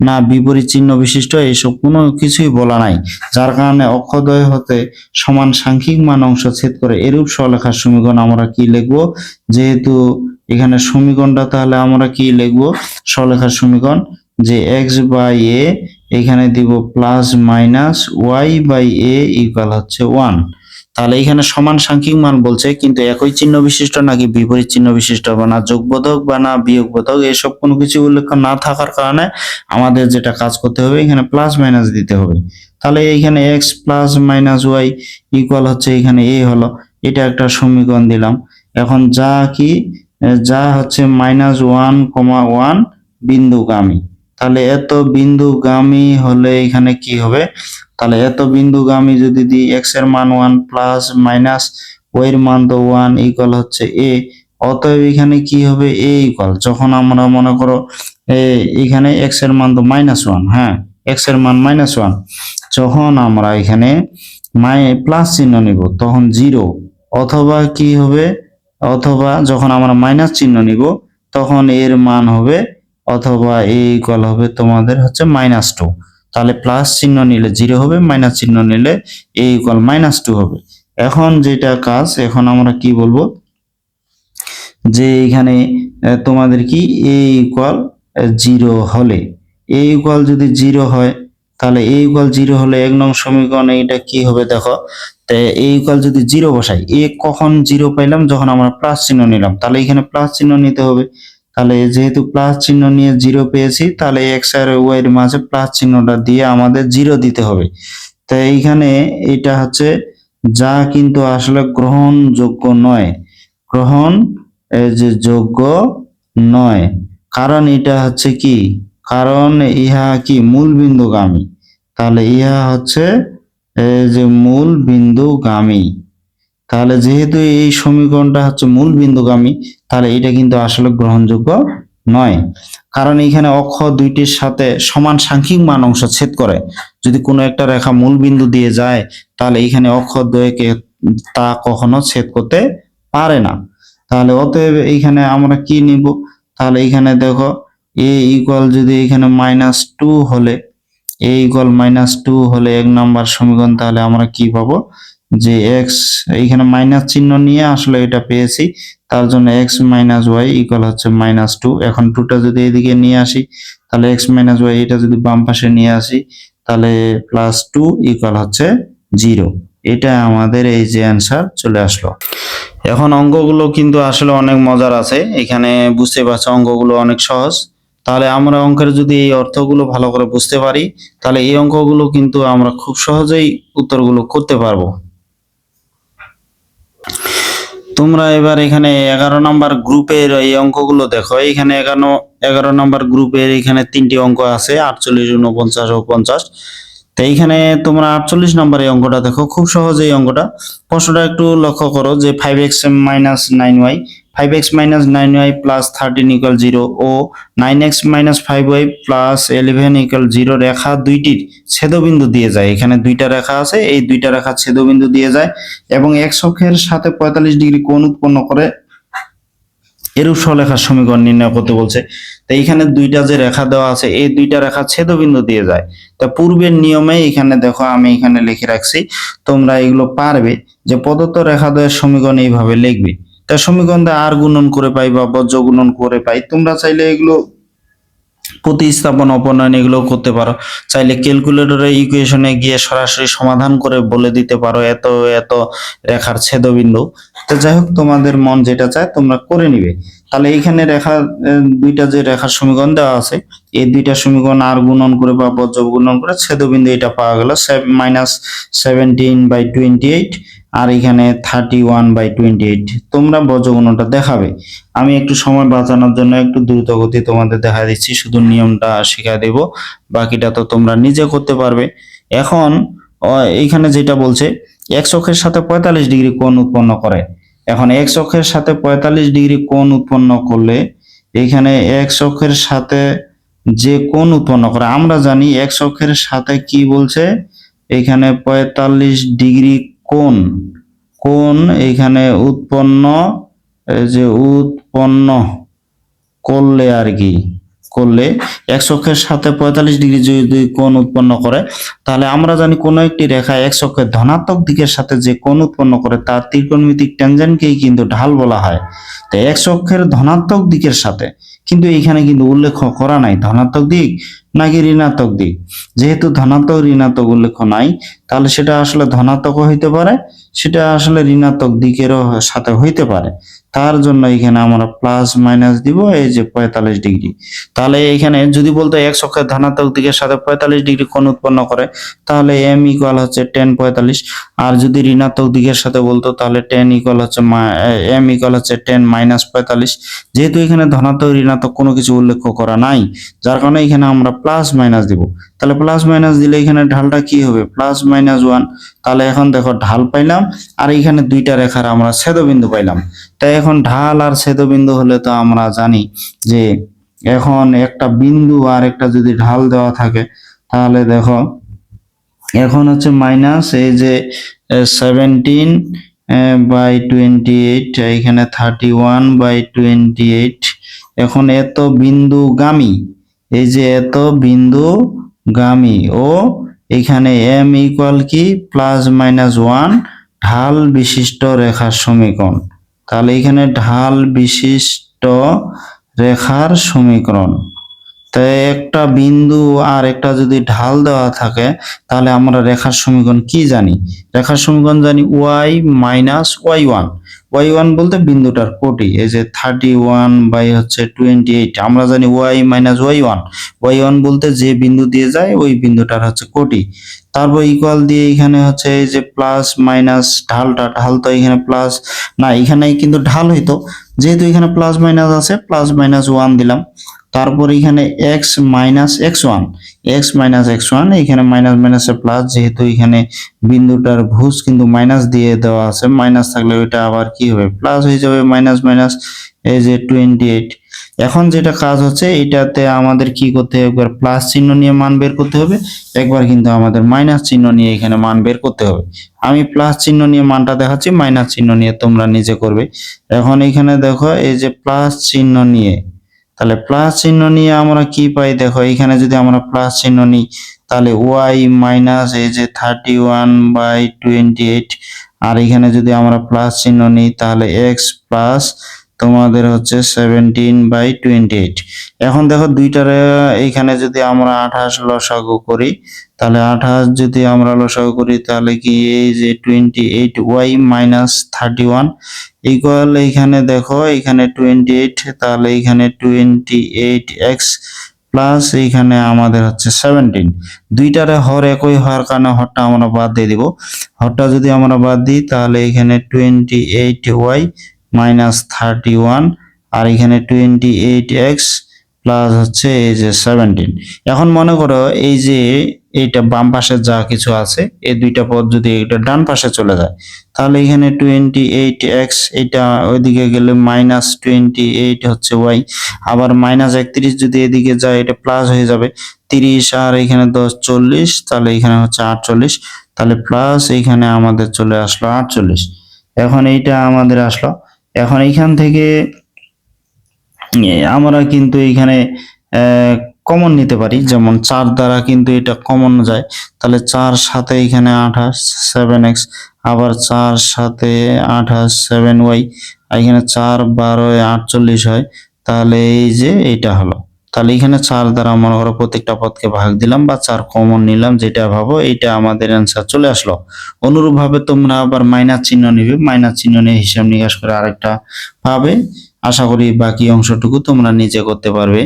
না বিপরীত চিহ্ন বিশিষ্ট, এসব কোনো কিছুই বলা নাই। যার কারণে অক্ষদ্বয় হতে সমান সাংখ্যিক মান অংশ ছেদ করে এরূপ সরলরেখার সমীকরণ আমরা কি লিখবো, যেহেতু এখানে সমীকরণটা, তাহলে আমরা কি লিখবো, সরলরেখার সমীকরণ যে x বাই a এখানে দিব plus minus y by a equal হচ্ছে 1। তাহলে এখানে সমান সাংখ্যিক মান বলছে, কিন্তু একই চিহ্ন বিশিষ্ট নাকি বিপরীত চিহ্ন বিশিষ্ট, বা না যোগবোধক বা না বিয়োগবোধক, এসব কোনো কিছু উল্লেখ না থাকার কারণে আমাদের যেটা কাজ করতে হবে, এখানে প্লাস মাইনাস দিতে হবে। তাহলে এইখানে x plus minus y equal হচ্ছে এখানে a হলো, এটা একটা সমীকরণ দিলাম। এখন যা হচ্ছে -1, 1 বিন্দুগামী, তাহলে এত বিন্দুগামী হলে এখানে কি হবে, তাহলে এত বিন্দুগামী যদি দিই এক্স এর মান 1 প্লাস মাইনাস ওয়াই এর মান তো 1 ইকুয়াল হচ্ছে এ, অতএব এখানে কি হবে এ ইকুয়াল, যখন আমরা মনে করো এখানে এক্স এর মান তো -1, হ্যাঁ এক্স এর মান -1, যখন আমরা এখানে প্লাস চিহ্ন নিব তখন 0, অথবা কি হবে, অথবা যখন আমরা মাইনাস চিহ্ন নিব তখন এর মান হবে, অথবা এ ইকুয়াল হবে তোমাদের হচ্ছে -2, তাহলে প্লাস চিহ্ন নিলে 0 হবে, মাইনাস চিহ্ন নিলে এ ইকুয়াল -2 হবে। এখন যেটা কাজ, এখন আমরা কি বলবো যে এখানে তোমাদের কি এ ইকুয়াল 0 হলে, এ ইকুয়াল যদি 0 হয় তাহলে এ ইকুয়াল 0 হলে 1 নং সমীকরণে এটা কি হবে দেখো, তো এ ইকুয়াল যদি 0 বসাই, এ কখন 0 পাইলাম যখন আমরা প্লাস চিহ্ন নিলাম, তাহলে এখানে প্লাস চিহ্ন নিতে হবে, তাহলে যেহেতু প্লাস চিহ্ন নিয়ে 0 পেয়েছি তাহলে এক্স আর ওয়াই এর মাঝে প্লাস চিহ্নটা দিয়ে আমাদের 0 দিতে হবে। তো এইখানে এটা হচ্ছে যা কিন্তু আসলে গ্রহণযোগ্য নয়, গ্রহণ যে যোগ্য নয়, কারণ এটা হচ্ছে কি, কারণ ইহা কি মূল বিন্দুগামী, তাহলে ইহা হচ্ছে যে মূল বিন্দুগামী, তাহলে যেহেতু এই সমীকরণটা হচ্ছে মূল বিন্দুগামী তাহলে এটা কিন্তু আসলে গ্রহণযোগ্য নয়, কারণ এখানে অক্ষ দুইটির সাথে সমান সাংখ্যিক মান অংশ ছেদ করে, যদি কোনো একটা রেখা মূল বিন্দু দিয়ে যায় তাহলে এখানে অক্ষ দ্বয়কে তা কখনো ছেদ করতে পারে না। তাহলে অতএব এইখানে আমরা কি নিব, তাহলে এখানে দেখো এ ইকুয়াল যদি এখানে -2 হলে, এ ইকুয়াল -2 হলে 1 নাম্বার সমীকরণ, তাহলে আমরা কি পাবো যে এক্স, এইখানে মাইনাস চিহ্ন নিয়ে আসলে এটা পেয়েছি, তার জন্য এক্স মাইনাস ওয়াই ইকুয়াল হচ্ছে -2। এখন 2টা যদি এদিকে নিয়ে আসি তাহলে এক্স মাইনাস ওয়াই, এটা যদি বাম পাশে নিয়ে আসি তাহলে +2 ইকুয়াল হচ্ছে 0। এটা আমাদের এই যে অ্যান্সার চলে আসলো। এখন অঙ্কগুলো কিন্তু আসলে অনেক মজার আছে, এখানে বুঝতে পারছো অঙ্কগুলো অনেক সহজ। তাহলে আমরা অঙ্কের যদি এই অর্থগুলো ভালো করে বুঝতে পারি তাহলে এই অঙ্কগুলো কিন্তু আমরা খুব সহজেই উত্তরগুলো করতে পারবো। তোমরা এবার এখানে 11 নম্বর গ্রুপের এই অঙ্কগুলো দেখো, এখানে 11 নম্বর গ্রুপের এখানে 3টি অঙ্ক আছে, 48, 49 ও 50। তো এইখানে তোমরা 48 নম্বরের অঙ্কটা দেখো, খুব সহজ এই অঙ্কটা। প্রশ্নটা একটু লক্ষ্য করো যে 5x - 9y, 5x - 9y + 13 = 0 ও 9x - 5y + 11 = 0 রেখা দুইটির ছেদবিন্দু দিয়ে যায়। এখানে দুইটা রেখা আছে, এই দুইটা রেখা ছেদবিন্দু দিয়ে যায় এবং x অক্ষের সাথে 45 ডিগ্রি কোণ উৎপন্ন করে এরূপ সরলরেখার সমীকরণ নির্ণয় করতে বলছে। তো এইখানে দুইটা যে রেখা দেওয়া আছে এই দুইটা রেখা ছেদবিন্দু দিয়ে যায়। তা পূর্বের নিয়মে এখানে দেখো আমি এখানে লিখে রাখছি, তোমরা এগুলো পারবে যে প্রদত্ত রেখাদ্বয়ের সমীকরণ এইভাবে লিখবে। তা সমীকরণ দিয়ে আর গুণন করে পাই বা বজ্র গুণন করে পাই, তোমরা চাইলে এগুলো প্রতিস্থাপন অপনয়ন এগুলো করতে পারো, চাইলে ক্যালকুলেটরে ইকুয়েশনে গিয়ে সরাসরি সমাধান করে বলে দিতে পারো এত এত রেখার ছেদবিন্দু। তো যাই হোক তোমাদের মন যেটা চায় তোমরা করে নিবে। তাহলে এইখানে রেখা দুইটা যে রেখার সমীকরণ দেওয়া আছে এই দুইটা সমীকরণ আর গুণন করে বা বজ্র গুণন করে ছেদবিন্দু এটা পাওয়া গেল -17/28 আর এখানে 31/28। তোমরা বজ্র গুণনটা দেখাবে, আমি একটু সময় বাঁচানোর জন্য একটু দ্রুত গতি তোমাদের দেখা দিচ্ছি, শুধু নিয়মটা শিখিয়ে দেব, বাকিটা তো তোমরা নিজে করতে পারবে। এখন এইখানে যেটা বলছে x অক্ষের সাথে 45 ডিগ্রি কোণ উৎপন্ন করে, এখন x অক্ষের সাথে 45 ডিগ্রি কোণ উৎপন্ন করলে এখানে x অক্ষের সাথে যে কোণ উৎপন্ন করে আমরা জানি x অক্ষের সাথে কি বলছে, এখানে 45 ডিগ্রি কোণ কোণ এখানে উৎপন্ন, এই যে উৎপন্ন করলে আর কি, করলে x অক্ষের সাথে 45 ডিগ্রি যদি কোণ উৎপন্ন করে তাহলে আমরা জানি কোন একটি রেখা x অক্ষের ধনাত্মক দিকের সাথে যে কোণ উৎপন্ন করে তার ত্রিকোণমিতিক ট্যানজেন্টকেই কিন্তু ঢাল বলা হয়। তো x অক্ষের ধনাত্মক দিকের সাথে, কিন্তু এখানে কিন্তু উল্লেখ করা নাই ধনাত্মক দিক নাকি ঋণাত্মক দিক, যেহেতু ধনাত্মক ঋণাত্মক উল্লেখ নাই তাহলে সেটা আসলে ধনাত্মক হইতে পারে, সেটা আসলে ঋণাত্মক দিকেরও সাথে হইতে পারে। তার জন্য এখানে আমরা প্লাস মাইনাস দিব এই যে 45 ডিগ্রি। তাহলে এখানে যদি বলতো x অক্ষের ধনাত্মক দিকের সাথে 45 ডিগ্রি কোণ উৎপন্ন করে, তাহলে m ইকুয়াল হচ্ছে tan 45। আর যদি ঋণাত্মক দিকের সাথে বলতো তাহলে tan ইকুয়াল হচ্ছে m ইকুয়াল হচ্ছে tan মাইনাস 45। যেহেতু এখানে ধনাত্মক ঋণাত্মক কোনো কিছু উল্লেখ করা নাই, যার কারণে এখানে আমরা প্লাস মাইনাস দিব। তাহলে প্লাস মাইনাস দিলে এখানে ঢালটা কি হবে, প্লাস মাইনাস 1। তাহলে এখন দেখো ঢাল পাইলাম, আর এখানে দুইটা রেখার আমরা ছেদবিন্দু পাইলাম। তাই এখন ঢাল আর ছেদবিন্দু হলে তো আমরা জানি যে এখন একটা বিন্দু আর একটা যদি ঢাল দেওয়া থাকে, তাহলে দেখো এখন হচ্ছে মাইনাস এই যে 17/28, এখানে 31/28। এখন এত বিন্দুগামী, এই যে এত বিন্দুগামী ও এখানে m ইকুয়াল কি প্লাস মাইনাস 1 ঢাল বিশিষ্ট রেখার সমীকরণ। তাহলে এখানে ঢাল বিশিষ্ট রেখার সমীকরণ। তাই একটা বিন্দু আর একটা যদি ঢাল দেওয়া থাকে, তাহলে আমরা রেখার সমীকরণ কি জানি, রেখার সমীকরণ জানি y মাইনাস y1। y1 বলতে বিন্দুটার কোটি, এই যে 31/28। আমরা জানি y মাইনাস y1 বলতে যে বিন্দু দিয়ে যায় ওই বিন্দুটার হচ্ছে কোটি। তারপর ইকুয়াল দিয়ে এখানে হচ্ছে এই যে প্লাস মাইনাস ঢাল তো এখানে প্লাস না, এখানে কিন্তু ঢাল হইতো, যেহেতু এখানে প্লাস মাইনাস আছে প্লাস মাইনাস 1 দিলাম। তারপর এখানে x মাইনাস x1 এখানে মাইনাস মাইনাসে প্লাস, যেহেতু এখানে বিন্দুটার ভুজ কিন্তু মাইনাস দিয়ে দেওয়া আছে, মাইনাস থাকলে ওইটা আবার কি হবে প্লাস হয়ে যাবে, মাইনাস মাইনাস এই যে 28। এখন যেটা কাজ হচ্ছে এটাতে আমাদের কি করতে হবে, একবার প্লাস চিহ্ন নিয়ে মান বের করতে হবে, একবার কিন্তু আমাদের মাইনাস চিহ্ন নিয়ে এখানে মান বের করতে হবে। আমি প্লাস চিহ্ন নিয়ে মানটা দেখাচ্ছি, মাইনাস চিহ্ন নিয়ে তোমরা নিজে করবে। এখন এখানে দেখো এই যে প্লাস চিহ্ন নিয়ে, তাহলে প্লাস চিহ্ন নিয়ে আমরা কি পাই, দেখো এখানে যদি আমরা প্লাস চিহ্ন নিই তাহলে y মাইনাস এই যে 31/28। আর এখানে যদি আমরা প্লাস চিহ্ন নিই তাহলে x প্লাস তোমাদের হচ্ছে 17/28। এখন দেখো দুইটার এইখানে যদি আমরা 28 লসাগু করি, তাহলে 28 যদি আমরা লসাগু করি তাহলে কি এই যে 28y মাইনাস 31 ইকুয়াল, এইখানে দেখো এখানে 28, তাহলে এখানে 28x প্লাস এইখানে আমাদের হচ্ছে 17। দুইটারে হর একই হওয়ার কারণে হরটা আমরা বাদ দিয়ে দিব। হরটা যদি আমরা বাদ দিই তাহলে এখানে 28y মাইনাস 31 আর এখানে 28x প্লাস হচ্ছে এই যে 17। এখন মনে করো এই যে এইটা বাম পাশে যা কিছু আছে এই দুইটা পদ যদি এটা ডান পাশে চলে যায়, তাহলে এখানে 28x এটা ওইদিকে গেলে মাইনাস 28 হচ্ছে y, আবার মাইনাস 31 যদি এদিকে যায় এটা প্লাস হয়ে যাবে 30, আর এখানে 10 40, তাহলে এখানে হচ্ছে 48, তাহলে প্লাস এখানে আমাদের চলে আসলো 48। এখন এইটা আমাদের আসলো। এখন এইখান থেকে আমরা কিন্তু এইখানে কমন নিতে পারি, যেমন 4 দ্বারা কিন্তু এটা কমন যায়, তাহলে 4 সাথে এখানে 28 7x, আবার 4 সাথে 28 7y, এখানে 4 12 48 হয়। তাহলে এই যে এটা হলো, তাহলে এখানে 4 দ্বারা মনে করো প্রত্যেকটা পদকে ভাগ দিলাম বা 4 কমন নিলাম, যেটা ভাবো এটা আমাদের অ্যান্সার চলে আসলো। অনুরূপ ভাবে তোমরা আবার মাইনাস চিহ্ন নিবে, মাইনাস চিহ্ন নিয়ে হিসাব নিকাশ করে আরেকটা পাবে। আশা করি বাকি অংশটুকু তোমরা নিজে করতে পারবে।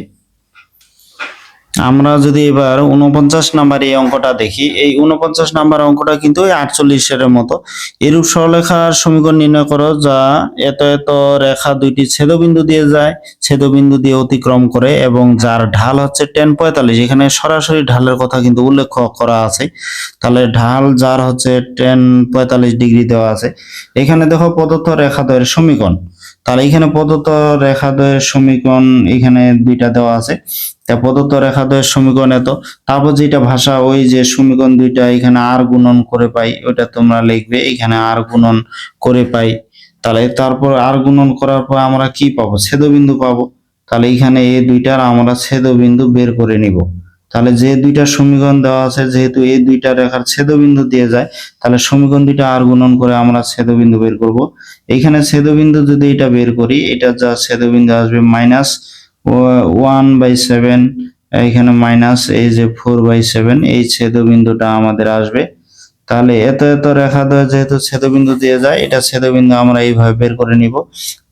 আমরা যদি এবার 49 নাম্বার এই অঙ্কটা দেখি, এই 49 নাম্বার অঙ্কটা কিন্তু 48 এর মতো। এরূপ সরলরেখার সমীকরণ নির্ণয় করো যা এত এত রেখা দুইটি ছেদবিন্দু দিয়ে যায়, ছেদবিন্দু দিয়ে অতিক্রম করে এবং যার ঢাল হচ্ছে tan 45। এখানে সরাসরি ঢালের কথা কিন্তু উল্লেখ করা আছে, তাহলে ঢাল যার হচ্ছে tan 45 ডিগ্রি দেওয়া আছে। এখানে দেখো প্রদত্ত রেখাদ্বয়ের সমীকরণ, তাহলে এখানে প্রদত্ত রেখাদ্বয়ের সমীকরণ এখানে দুইটা দেওয়া আছে। তা প্রদত্ত রেখাদ্বয়ের সমীকরণ এত, তারপর যেটা ভাষা ওই যে সমীকরণ দুইটা এখানে আর গুণন করে পাই ওইটা তোমরা লিখবে, এখানে আর গুণন করে পাই। তাহলে তারপর আর গুণন করার পর আমরা কি পাবো, ছেদবিন্দু পাবো। তাহলে এখানে এই দুইটার আমরা ছেদবিন্দু বের করে নিব। তাহলে যে দুইটা সমীকরণ দেওয়া আছে, যেহেতু এই দুইটা রেখার ছেদবিন্দু দিয়ে যায়, তাহলে সমীকরণ দুইটা আর গুণন করে আমরা ছেদবিন্দু বের করব। এইখানে ছেদবিন্দু যদি এটা বের করি, এটা যা ছেদবিন্দু আসবে মাইনাস 1/7, এখানে মাইনাস এই যে 4/7, এই ছেদবিন্দুটা আমাদের আসবে। তাহলে এত এত রেখা দ্বয় যেহেতু ছেদবিন্দু দিয়ে যায়, এটা ছেদবিন্দু আমরা এইভাবে বের করে নিব।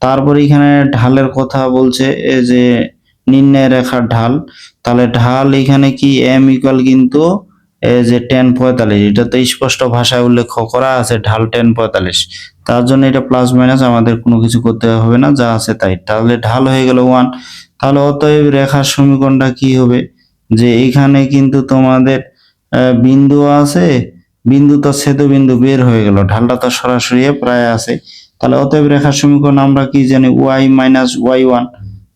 তারপর এখানে ঢালের কথা বলছে, এই যে নির্ণয় রেখার ঢাল, তাহলে ঢাল এখানে কি এম ইকুয়াল কিন্তু এই যে tan 45, এটা তো স্পষ্ট ভাষায় উল্লেখ করা আছে ঢাল tan 45, তার জন্য এটা প্লাস মাইনাস আমাদের কোনো কিছু করতে হবে না, যা আছে তাই। তাহলে ঢাল হয়ে গেল 1। তাহলে অতএব রেখার সমীকরণটা কি হবে, যে এখানে কিন্তু তোমাদের বিন্দু আছে, বিন্দু তো ছেদবিন্দু বের হয়ে গেল, ঢালটা তো সরাসরি প্রায় আছে। তাহলে অতএব রেখার সমীকরণ আমরা কি জানি, y মাইনাস y1।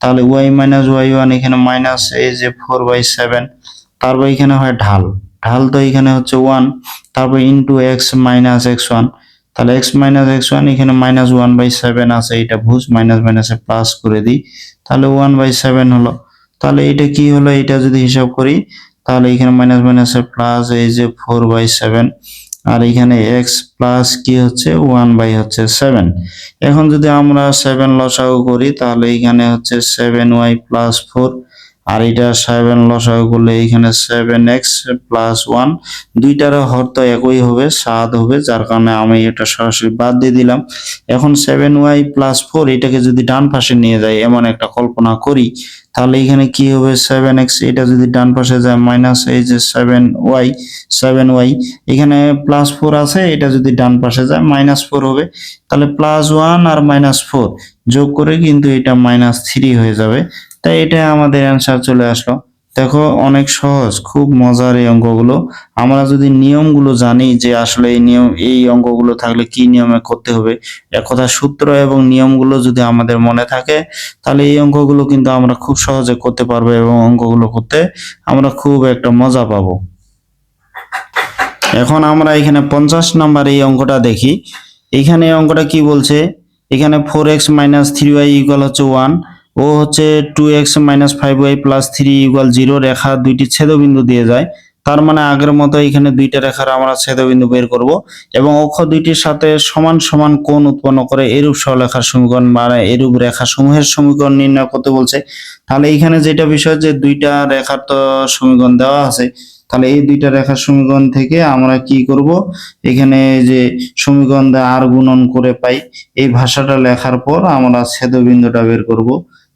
তাহলে y মাইনাস y1 এখানে মাইনাস এই যে 4/7, তারপর এখানে হয় ঢাল, ঢাল তো এখানে হচ্ছে 1, তারপর ইন্টু x মাইনাস x1। তাহলে x মাইনাস x1 এখানে মাইনাস 1/7 আছে, এটা ভুজ মাইনাস মাইনাসে প্লাস করে দিই, তাহলে 1/7 হলো। তাহলে এটা কি হলো, এটা যদি হিসাব করি তাহলে এখানে মাইনাস মাইনাসে প্লাস এই যে 4/7, আর এখানে x প্লাস কি হচ্ছে 1/7। এখন যদি আমরা 7 লসাগু করি তাহলে এখানে হচ্ছে 7y প্লাস 4, আর এটা 7 লসাগু করলে এখানে 7x প্লাস 1, দুইটার হর তো একই হবে, 7 হবে, যার কারণে আমি এটা সরাসরি বাদ দিয়ে দিলাম। এখন 7y প্লাস 4 এটাকে যদি ডান পাশে নিয়ে যাই এমন একটা কল্পনা করি, তাহলে এখানে কি হবে 7x, এটা যদি ডান পাশে যায় মাইনাস এই যে 7y, এখানে প্লাস 4 আছে, এটা যদি ডান পাশে যায় মাইনাস 4 হবে। তাহলে প্লাস 1 আর মাইনাস 4 যোগ করে কিন্তু এটা মাইনাস 3 হয়ে যাবে। তাই এটা আমাদের অ্যান্সার চলে আসলো। দেখো অনেক সহজ, খুব মজার এই অঙ্কগুলো। আমরা যদি নিয়মগুলো জানি যে আসলে এই নিয়ম, এই অঙ্কগুলো থাকলে কি নিয়মে করতে হবে, একথা সূত্র এবং নিয়মগুলো যদি আমাদের মনে থাকে, তাহলে এই অঙ্কগুলো কিন্তু আমরা খুব সহজে করতে পারবো এবং অঙ্কগুলো করতে আমরা খুব একটা মজা পাবো। এখন আমরা এখানে 50 নাম্বার এই অঙ্কটা দেখি। এখানে অঙ্কটা কি বলছে, এখানে 4x মাইনাস 3y ইকুয়াল হচ্ছে 1, ও হচ্ছে 2x minus 5y plus 3 equal 0, রেখা দুইটি ছেদবিন্দু দিয়ে যায়। তার মানে আগের মতো এখানে দুইটা রেখার আমরা ছেদবিন্দু বের করব এবং অক্ষ দুইটির সাথে সমান সমান কোণ উৎপন্ন করে এরূপ সরলরেখার সমীকরণ মানে এরূপ রেখা সমূহের সমীকরণ নির্ণয় করতে বলছে। তাহলে এখানে যেটা বিষয় যে দুইটা রেখার তো সমীকরণ দেওয়া আছে, তাহলে এই দুইটা রেখার সমীকরণ থেকে আমরা কি করব, এখানে যে সমীকরণ দ্বারা আর গুণন করে পাই, এই ভাষাটা লেখার পর আমরা ছেদবিন্দুটা বের করব।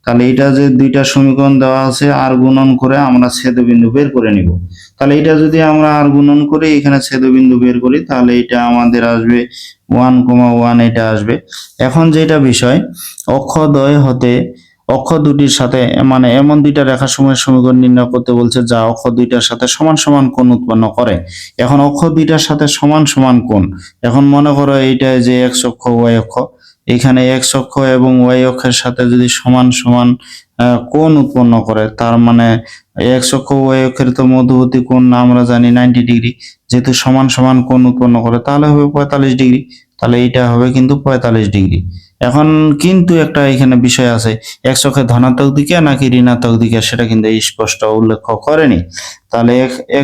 তাহলে এটা যে দুইটা সমীকরণ দেওয়া আছে আর গুণন করে আমরা ছেদবিন্দু বের করে নিব। তাহলে এটা যদি আমরা আর গুণন করে এখানে ছেদবিন্দু বের করি তাহলে এটা আমাদের আসবে 1,1, এটা আসবে। এখন যেটা বিষয়, অক্ষদ্বয় হতে অক্ষ দুটির সাথে মানে এমন দুইটা রেখাসমূহের সমীকরণ নির্ণয় করতে বলছে যা অক্ষ দুইটার সাথে সমান সমান কোণ উৎপন্ন করে। এখন অক্ষ দুইটার সাথে সমান সমান কোণ, এখন মনে করো এইটা যে x অক্ষ y অক্ষ, এখানে x অক্ষ এবং y অক্ষের সাথে যদি সমান সমান কোণ উৎপন্ন করে, তার মানে x অক্ষ y অক্ষের তো মধ্যবর্তী কোণ আমরা জানি 90 ডিগ্রি, যেহেতু সমান সমান কোণ উৎপন্ন করে তাহলে হবে 45 ডিগ্রি, তাহলে এইটা হবে কিন্তু 45 ডিগ্রি। এখন কিন্তু একটা এখানে বিষয় আছে, x অক্ষের ধনাত্মক দিকে নাকি ঋণাত্মক দিকে সেটা কিন্তু স্পষ্ট উল্লেখ করেনি। তাহলে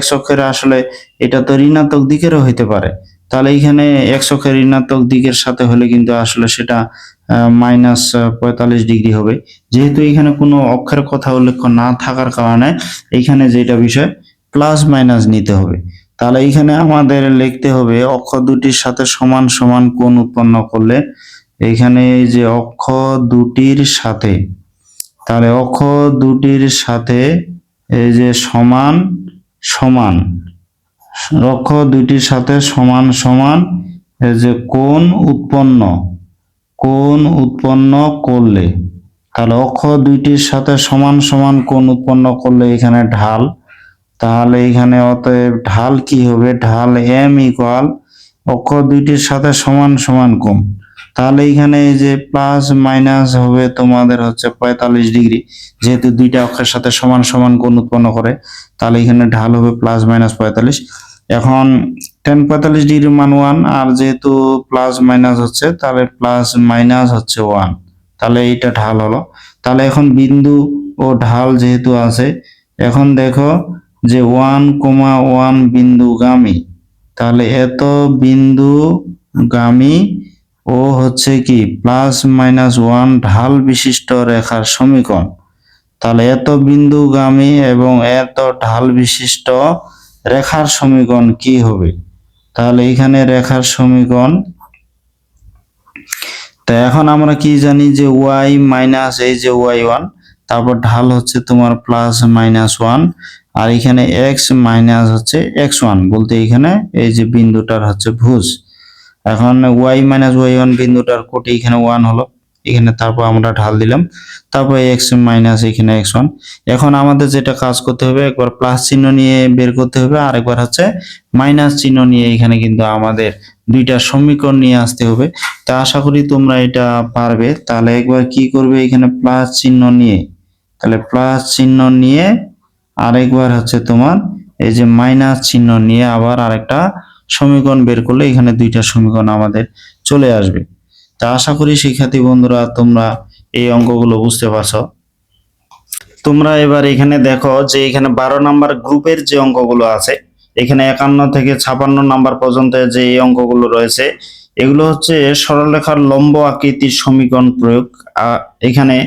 x অক্ষের আসলে এটা তো ঋণাত্মক দিকেরও হইতে পারে, তাহলে এখানে x অক্ষের ঋণাত্মক দিকের সাথে হলে কিন্তু আসলে সেটা মাইনাস 45 ডিগ্রি হবে। যেহেতু এখানে কোনো অক্ষের কথা উল্লেখ না থাকার কারণে এখানে যেটা বিষয় প্লাস মাইনাস নিতে হবে। তাহলে এখানে আমাদের লিখতে হবে অক্ষ দুটির সাথে সমান সমান কোণ উৎপন্ন করলে, এখানে এই যে অক্ষ দুটির সাথে, তাহলে অক্ষ দুটির সাথে এই যে সমান সমান, অক্ষ দুটির সাথে সমান সমান এই যে কোণ উৎপন্ন করলে, তাহলে অক্ষ দুইটির সাথে সমান সমান কোণ উৎপন্ন করলে এখানে ঢাল, তাহলে এখানে অতএব ঢাল কি হবে, ঢাল m ইকুয়াল অক্ষ দুইটির সাথে সমান সমান কোণ, তাহলে এখানে এই যে প্লাস মাইনাস হবে তোমাদের হচ্ছে 45 ডিগ্রি, যেহেতু দুইটা অক্ষের সাথে সমান সমান কোণ উৎপন্ন করে, তাহলে এখানে ঢাল হবে প্লাস মাইনাস 45। এখন tan 45 ডিগ্রি মান 1, আর যেহেতু প্লাস মাইনাস হচ্ছে তাহলে প্লাস মাইনাস হচ্ছে 1, তাহলে এইটা ঢাল হলো। তাহলে এখন বিন্দু ও ঢাল যেহেতু আছে, এখন দেখো যে 1,1 বিন্দুগামী, তাহলে এত বিন্দুগামী ও হচ্ছে কি প্লাস মাইনাস 1 ঢাল বিশিষ্ট রেখার সমীকরণ। তাহলে এত বিন্দুগামী এবং এত ঢাল বিশিষ্ট রেখার সমীকরণ কি হবে, তাহলে এখানে রেখার সমীকরণ। তো এখন আমরা কি জানি যে ওয়াই মাইনাস এই যে y1, তারপর ঢাল হচ্ছে তোমার প্লাস -1, আর এখানে x মাইনাস হচ্ছে x1 বলতে এখানে এই যে বিন্দুটার হচ্ছে ভুজ। এখন y মাইনাস y1 বিন্দুটার কোটে এখানে 1 হলো, এখানে তারপর আমরা ঢাল দিলাম, তারপর x মাইনাস এখানে x1। এখন আমাদের যেটা কাজ করতে হবে, একবার প্লাস চিহ্ন নিয়ে বের করতে হবে, আর একবার হচ্ছে মাইনাস চিহ্ন নিয়ে এখানে কিন্তু আমাদের দুইটা সমীকরণ নিয়ে আসতে হবে। তা আশা করি তোমরা এটা পারবে। তাহলে একবার কি করবে, এখানে প্লাস চিহ্ন নিয়ে, তাহলে প্লাস চিহ্ন নিয়ে আরেকবার হচ্ছে তোমার এই যে মাইনাস চিহ্ন নিয়ে আবার আরেকটা সমীকরণ বের করলে এখানে দুইটা সমীকরণ আমাদের চলে আসবে। তা আশা করি শিক্ষার্থী বন্ধুরা তোমরা এই অঙ্কগুলো বুঝতে পারছো। তোমরা এবার এখানে দেখো যে এখানে 12 নাম্বার গ্রুপের যে অঙ্কগুলো আছে, এখানে 51 থেকে 56 নাম্বার পর্যন্ত যে এই অঙ্কগুলো রয়েছে, এগুলো হচ্ছে সরলরেখার লম্ব আকৃতির সমীকরণ প্রয়োগ। এখানে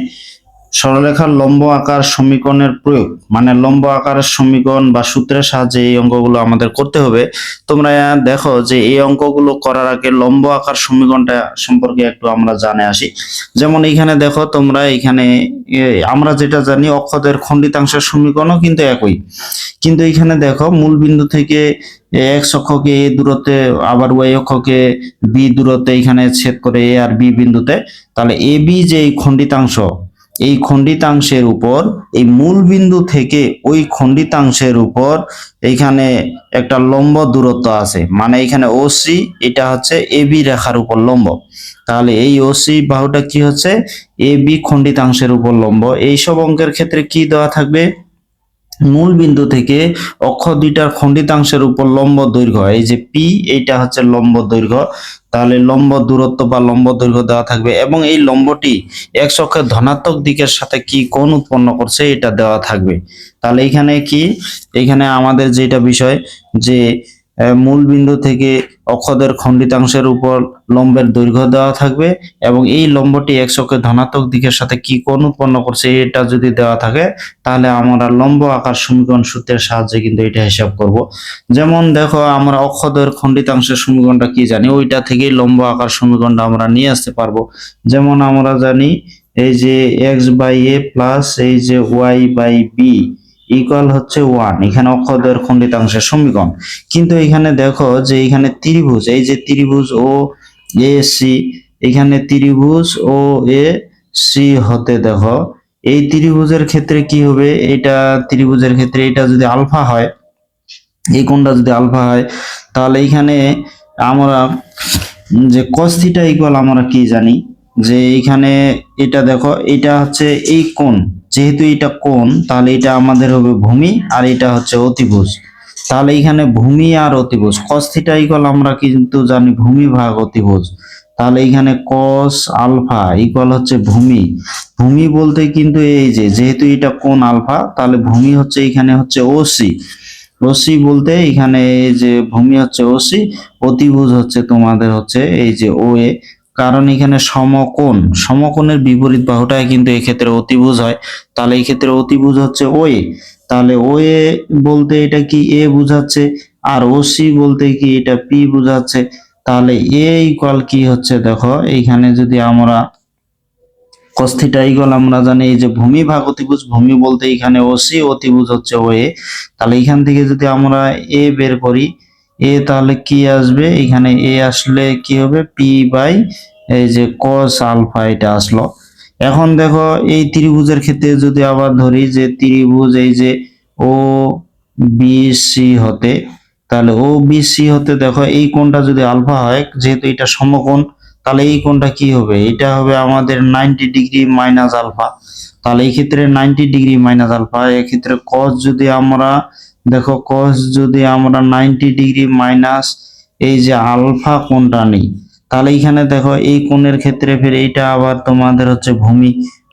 সরলরেখার লম্ব আকার সমীকরণের প্রয়োগ, মানে লম্ব আকারের সমীকরণ বা সূত্রের সাহায্যে এই অঙ্কগুলো আমাদের করতে হবে। তোমরা দেখো যে এই অঙ্কগুলো করার আগে লম্ব আকার সমীকরণটা সম্পর্কে একটু আমরা জানে আসি। যেমন এখানে দেখো তোমরা এখানে আমরা যেটা জানি অক্ষদের খণ্ডিতাংশের সমীকরণও কিন্তু একই, কিন্তু এখানে দেখো মূল বিন্দু থেকে এক্স অক্ষকে এ দূরত্বে, আবার ওয়াই অক্ষকে বি দূরত্বে এখানে ছেদ করে এ আর বি বিন্দুতে, তাহলে এ বি যে এই খণ্ডিতাংশ, এই খণ্ডিতাংশের উপর এই মূল বিন্দু থেকে ওই খণ্ডিতাংশের উপর এইখানে একটা লম্ব দূরত্ব আছে, মানে এখানে ওসি এটা হচ্ছে এবি রেখার উপর লম্ব। তাহলে এই ওসি বাহুটা কি হচ্ছে এবি খণ্ডিতাংশের উপর লম্ব। এইসব অঙ্কের ক্ষেত্রে কি দেওয়া থাকবে, মূল বিন্দু থেকে অক্ষ দুইটার খণ্ডিতাংশের উপর লম্ব দৈর্ঘ্য, এই যে পি এইটা হচ্ছে লম্ব দৈর্ঘ্য, তাহলে লম্ব দূরত্ব বা লম্ব দৈর্ঘ্য দেওয়া থাকবে, এবং এই লম্বটি এক্স অক্ষের ধনাত্মক দিকের সাথে কি কোণ উৎপন্ন করছে এটা দেওয়া থাকবে। তাহলে এখানে কি, এখানে আমাদের যেটা বিষয় যে মূল বিন্দু থেকে অক্ষদের খণ্ডিতাংশের উপর লম্বের দৈর্ঘ্য দেওয়া থাকবে, এবং এই লম্বটি এক্স অক্ষের ধনাত্মক দিকের সাথে কি কোণ উৎপন্ন করছে এটা যদি দেওয়া থাকে, তাহলে আমরা লম্ব আকার সমীকরণ সূত্রের সাহায্যে কিন্তু এটা হিসাব করব। যেমন দেখো আমরা অক্ষদের খণ্ডিতাংশের সমীকরণটা কি জানি, ওইটা থেকেই লম্ব আকার সমীকরণটা আমরা নিয়ে আসতে পারবো। যেমন আমরা জানি এই যে এক্স বাই এ প্লাস এই যে ওয়াই বাই বি ইকুয়াল হচ্ছে 1, এখানে অক্ষদের খণ্ডিতাংশের সমীকরণ। কিন্তু এখানে দেখো যে এখানে ত্রিভুজ, এই যে ত্রিভুজ ও এ সি, এখানে ত্রিভুজ ও এ সি হতে দেখো এই ত্রিভুজের ক্ষেত্রে কি হবে, এটা ত্রিভুজের ক্ষেত্রে এটা যদি আলফা হয়, এই কোণটা যদি আলফা হয়, তাহলে এখানে আমরা যে cos থিটা ইকুয়াল আমরা কি জানি যে এখানে এটা দেখো এটা হচ্ছে এই কোণ, যেহেতু এটা কোণ তাহলে এটা আমাদের হবে ভূমি আর এটা হচ্ছে অতিভুজ। তাহলে এখানে ভূমি আর অতিভুজ cos থিটা ইকুয়াল আমরা কিন্তু জানি ভূমি ভাগ অতিভুজ। তাহলে এখানে cos আলফা ইকুয়াল হচ্ছে ভূমি। ভূমি বলতে কিন্তু এই যে যেহেতু এটা কোণ আলফা, তাহলে ভূমি হচ্ছে এখানে হচ্ছে ওসি। ওসি বলতে এখানে এই যে ভূমি হচ্ছে ওসি, অতিভুজ হচ্ছে তোমাদের হচ্ছে এই যে ও এ, কারণ এখানে সমকোণ, সমকোণের বিপরীত বাহুটাই কিন্তু এই ক্ষেত্রে অতিভুজ হয়। তাহলে এই ক্ষেত্রে অতিভুজ হচ্ছে ও এ, তাহলে ও এ বলতে এটা কি এ বুঝাচ্ছে, আর ওসি বলতে কি এটা পি বুঝাচ্ছে। তাহলে এ ইকুয়াল কি হচ্ছে দেখো এইখানে যদি আমরা cos থিটা ইকুয়াল আমরা জানি এই যে ভূমি ভাগ অতিভুজ, ভূমি বলতে এখানে ওসি, অতিভুজ হচ্ছে ও এ। তাহলে এখান থেকে যদি আমরা এ বের করি, এ তাহলে কি আসবে, এখানে এ আসলে কি হবে পি বাই এই যে cos আলফা এটা আসলো। এখন দেখো এই ত্রিভুজের ক্ষেত্রে যদি আবার ধরি যে ত্রিভুজ এই যে ও বি সি হতে, তাহলে ও বি সি হতে দেখো এই কোণটা যদি আলফা হয়, যেহেতু এটা সমকোণ, তাহলে এই কোণটা কি হবে, এটা হবে আমাদের 90 ডিগ্রি মাইনাস আলফা। তাহলে এই ক্ষেত্রে 90 ডিগ্রি মাইনাস আলফা, এই ক্ষেত্রে cos যদি আমরা দেখো cos যদি আমরা 90 ডিগ্রি মাইনাস এই যে আলফা কোণটা নেই, তাহলে এখানে দেখো এই কোণের ক্ষেত্রে ফের এইটা আবার তোমাদের হচ্ছে ভূমি,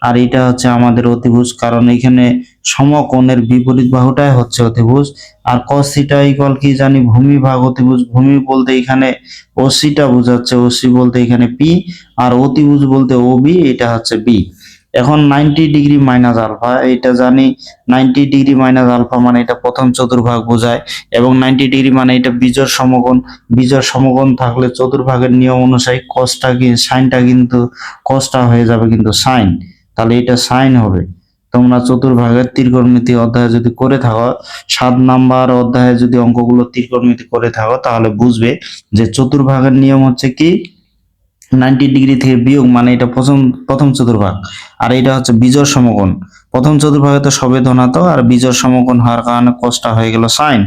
আর এটা হচ্ছে আমাদের অতিভুজ, কারণ এখানে সমকোণের বিপরীত বাহুটাই হচ্ছে অতিভুজ। আর cos থিটা ইকুয়াল কি জানি ভূমি ভাগ অতিভুজ, ভূমি বলতে এখানে ওসিটা বোঝাচ্ছে, ওসি বলতে এখানে পি, আর অতিভুজ বলতে ওবি এটা হচ্ছে বি। এখন 90 ডিগ্রি মাইনাস আলফা, এটা জানি 90 ডিগ্রি মাইনাস আলফা মানে এটা প্রথম চতুর্ভাগ বোঝায়, এবং 90 ডিগ্রি মানে এটা বিজোড় সমকোণ। বিজোড় সমকোণ থাকলে চতুর্ভাগের নিয়ম অনুযায়ী কসটা কি সাইনটা কিন্তু কসটা হয়ে যাবে কিন্তু সাইন, তাহলে এটা সাইন হবে। তোমরা চতুর্ভাগের ত্রিকোণমিতি অধ্যায় যদি করে থাকো, 7 নাম্বার অধ্যায়ে যদি অঙ্কগুলো ত্রিকোণমিতি করে থাকো, তাহলে বুঝবে যে চতুর্ভাগের নিয়ম হচ্ছে কি 90 ডিগ্রি থেকে বিয়োগ মানে এটা প্রথম প্রথম চতুর্ভাগ, আর এটা হচ্ছে বিজোড় সমকোণ। প্রথম চতুর্ভাগে তো সবে ধনাত্মক, আর বিজোড় সমকোণ হওয়ার কারণে কসটা হয়ে গেল সাইন,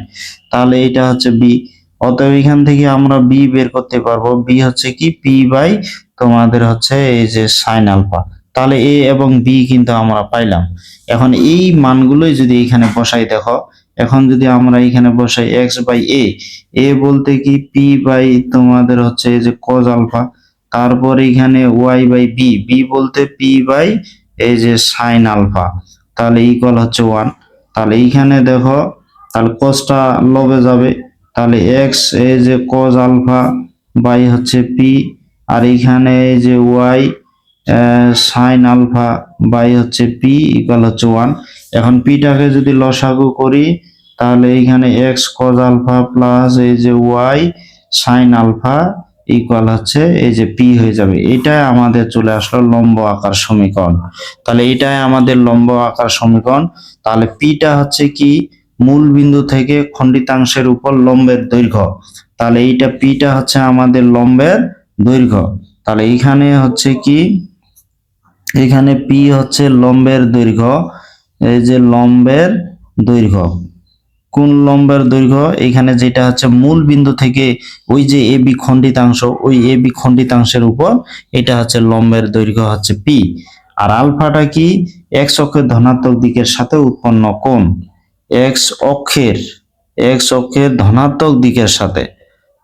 তাহলে এটা হচ্ছে বি। অতএব এখান থেকে আমরা বি বের করতে পারবো। বি হচ্ছে কি পি বাই তোমাদের হচ্ছে এই যে সাইন আলফা। তাহলে এ এবং বি কিন্তু আমরা পাইলাম। এখন এই মানগুলোই যদি এখানে বসাই, দেখো এখন যদি আমরা এখানে বসাই এক্স বাই এ বলতে কি পি বাই তোমাদের হচ্ছে এই যে কজ আলফা, তারপর এখানে ওয়াই বাই বি বলতে পি বাই এই যে সাইন আলফা, তাহলে ইকুয়াল হচ্ছে 1। তাহলে এইখানে দেখো তাহলে কসটা লবে যাবে, তাহলে এক্স এই যে কজ আলফা বাই হচ্ছে পি, আর এইখানে এই যে ওয়াই সাইন আলফা বাই হচ্ছে পি ইকুয়াল হচ্ছে 1। এখন পিটাকে যদি লসাগু করি, তাহলে এইখানে এক্স কজ আলফা প্লাস এই যে ওয়াই সাইন আলফা ইকুয়াল হচ্ছে এই যে পি হয়ে যাবে। এটাই আমাদের চলে আসলো লম্ব আকার সমীকরণ। তাহলে এটাই আমাদের লম্ব আকার সমীকরণ। তাহলে পিটা হচ্ছে কি মূল বিন্দু থেকে খণ্ডিতাংশের উপর লম্বের দৈর্ঘ্য, তাহলে এইটা পিটা হচ্ছে আমাদের লম্বের দৈর্ঘ্য। তাহলে এইখানে হচ্ছে কি এখানে পি হচ্ছে লম্বের দৈর্ঘ্য, এই যে লম্বের দৈর্ঘ্য, কোন লম্বের দৈর্ঘ্য এখানে যেটা হচ্ছে মূল বিন্দু থেকে ওই যে এ বি খণ্ডিতাংশ, ওই এ বি খণ্ডিতাংশের উপর এটা হচ্ছে লম্বের দৈর্ঘ্য হচ্ছে পি। আর আলফাটা কি এক্স অক্ষের ধনাত্মক দিকের সাথে উৎপন্ন কোণ, এক্স অক্ষের ধনাত্মক দিকের সাথে,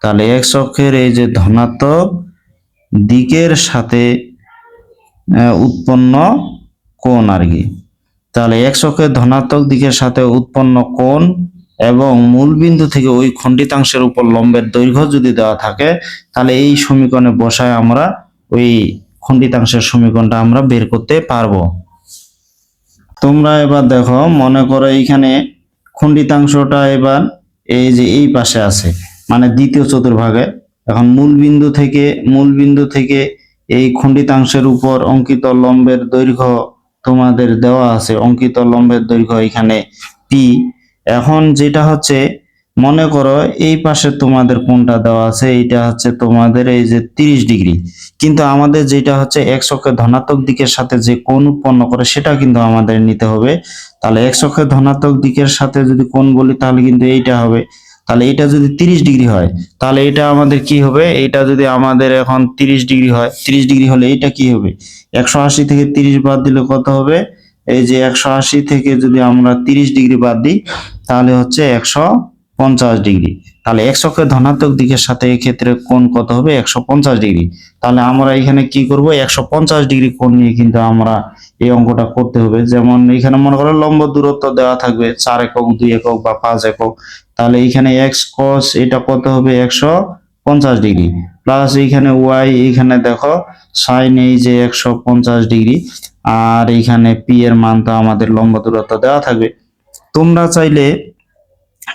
তাহলে এক্স অক্ষের এই যে ধনাত্মক দিকের সাথে উৎপন্ন কোণ আর কি। তাহলে এক্স অক্ষের ধনাত্মক দিকের সাথে উৎপন্ন কোণ এবং মূল বিন্দু থেকে ওই খণ্ডিতাংশের উপর লম্বের দৈর্ঘ্য যদি দেওয়া থাকে, তাহলে এই সমীকরণে বসায় আমরা ওই খণ্ডিতাংশের সমীকরণটা আমরা বের করতে পারবো। তোমরা এবার দেখো, মনে করো এইখানে খণ্ডিতাংশটা এবার এই যে এই পাশে আছে মানে দ্বিতীয় চতুর্ভাগে। এখন মূল বিন্দু থেকে এই খণ্ডিতাংশের উপর অঙ্কিত লম্বের দৈর্ঘ্য তোমাদের দেওয়া আছে, অঙ্কিত লম্বের দৈর্ঘ্য এখানে পি। এখন যেটা হচ্ছে মনে করো এই পাশে তোমাদের কোনটা দেওয়া আছে, এইটা হচ্ছে তোমাদের এই যে 30 ডিগ্রি, কিন্তু আমাদের যেটা হচ্ছে এক্স অক্ষের ধনাত্মক দিকের সাথে যে কোণ উৎপন্ন করে সেটা কিন্তু আমাদের নিতে হবে। তাহলে এক্স অক্ষের ধনাত্মক দিকের সাথে যদি কোণ বলি তাহলে কিন্তু এইটা হবে। তাহলে এটা যদি 30 ডিগ্রি হয়, তাহলে এটা আমাদের কি হবে, এটা যদি আমাদের এখন 30 ডিগ্রি হয়, 30 ডিগ্রি হলে এটা কি হবে 180 থেকে 30 বাদ দিলে কত হবে, এই যে 180 থেকে যদি আমরা 30 ডিগ্রি বাদ দিই তাহলে হচ্ছে 150 ডিগ্রি। তাহলে এক্স অক্ষের ধনাত্মক দিকের সাথে এই ক্ষেত্রে কোণ কত হবে 150 ডিগ্রি। তাহলে আমরা এখানে কি করব 150 ডিগ্রি কোণ নিয়ে কিন্তু আমরা এই অঙ্কটা করতে হবে। যেমন এখানে মনে করো লম্ব দূরত্ব দেওয়া থাকবে 4 একক 2 একক বা 5 একক, তাহলে এখানে এক্স কস এটা কত হবে 150 ডিগ্রি, প্লাস এইখানে ওয়াই এইখানে দেখো সাইন এই যে 150 ডিগ্রি, আর এইখানে পি এর মান তো আমাদের লম্ব দূরত্ব দেওয়া থাকবে।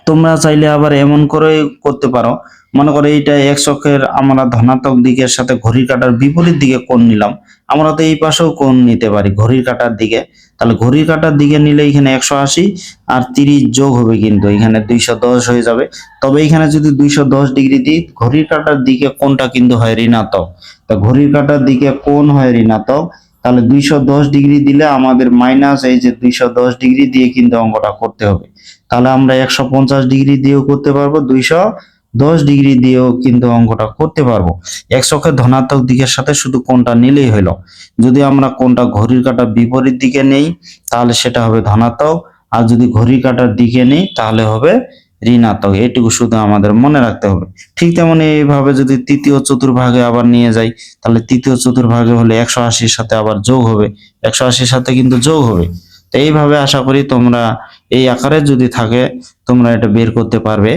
তোমরা চাইলে আবার এমন করে করতে পারো, মনে করো এইটা এক্স অক্ষের আমরা ধনাত্মক দিকের সাথে ঘড়ির কাঁটার বিপরীত দিকে কোণ নিলাম, আমরা তো এই পাশেও কোণ নিতে পারি ঘড়ির কাঁটার দিকে। তাহলে ঘড়ির কাঁটার দিকে নিলে এখানে 180 আর 30 যোগ হবে কিন্তু এখানে 210 হয়ে যাবে। তবে এখানে যদি 210 ডিগ্রি দিই ঘড়ির কাঁটার দিকে কোণটা কিন্তু হয় ঋণাত্মক, তা ঘড়ির কাঁটার দিকে কোণ হয় ঋণাত্মক, তাহলে 210 ডিগ্রি দিলে আমাদের মাইনাস এই যে 210 ডিগ্রি দিয়ে কিন্তু অঙ্কটা করতে হবে। তাহলে আমরা 150 ডিগ্রি দিয়েও করতে পারবো, 210 ডিগ্রি দিয়েও কিন্তু অঙ্কটা করতে পারবো। এক্স অক্ষের ধনাত্মক দিকের সাথে শুধু কোণটা নিলেই হলো। যদি আমরা কোণটা ঘড়ির কাঁটার বিপরীত দিকে নেই তাহলে সেটা হবে ধনাত্মক, আর যদি ঘড়ির কাঁটার দিকে নেই তাহলে হবে ঋণাত্মক। এটুকু শুধু আমাদের মনে রাখতে হবে। ঠিক তেমনি এইভাবে যদি তৃতীয় চতুর্ভাগে আবার নিয়ে যাই, তাহলে তৃতীয় চতুর্ভাগে হলে 180-র সাথে আবার যোগ হবে, 180-র সাথে কিন্তু যোগ হবে। তো এইভাবে আশা করি তোমরা এই আকারে যদি থাকে তোমরা এটা বের করতে পারবে।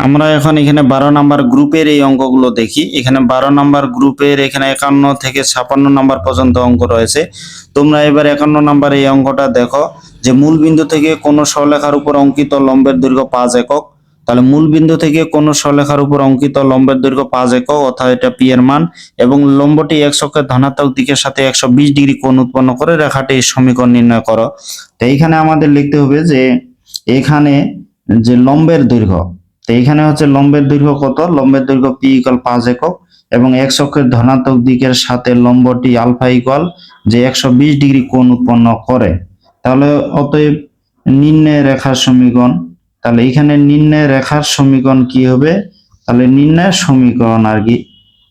আমরা এখন এখানে 12 নাম্বার গ্রুপের এই অঙ্কগুলো দেখি। এখানে 12 নাম্বার গ্রুপের এখানে 51 থেকে 56 নাম্বার পর্যন্ত অঙ্ক রয়েছে। তোমরা এবার 51 নাম্বার এই অঙ্কটা দেখো যে মূল বিন্দু থেকে কোন সরলরেখার উপর অঙ্কিত লম্বের দৈর্ঘ্য 5 একক। তাহলে মূল বিন্দু থেকে কোন সরলরেখার উপর অঙ্কিত লম্বের দৈর্ঘ্য 5 একক, অর্থাৎ এটা পি এর মান, এবং লম্বটি x অক্ষের ধনাত্মক দিকের সাথে 120 ডিগ্রি কোণ উৎপন্ন করে রেখাটির সমীকরণ নির্ণয় করো। তো এইখানে আমাদের লিখতে হবে যে এখানে যে লম্বের দৈর্ঘ্য, তো এখানে হচ্ছে লম্বের দৈর্ঘ্য কত, লম্বের দৈর্ঘ্য পি ইকুয়াল 5 একক এবং x অক্ষের ধনাত্মক দিকের সাথে লম্বটি আলফা ইকুয়াল যে 120 ডিগ্রি কোণ উৎপন্ন করে। তাহলে অতএব নির্ণয় রেখার সমীকরণ, তাহলে এখানে নির্ণয় রেখার সমীকরণ কি হবে, তাহলে নির্ণয় সমীকরণ আর কি,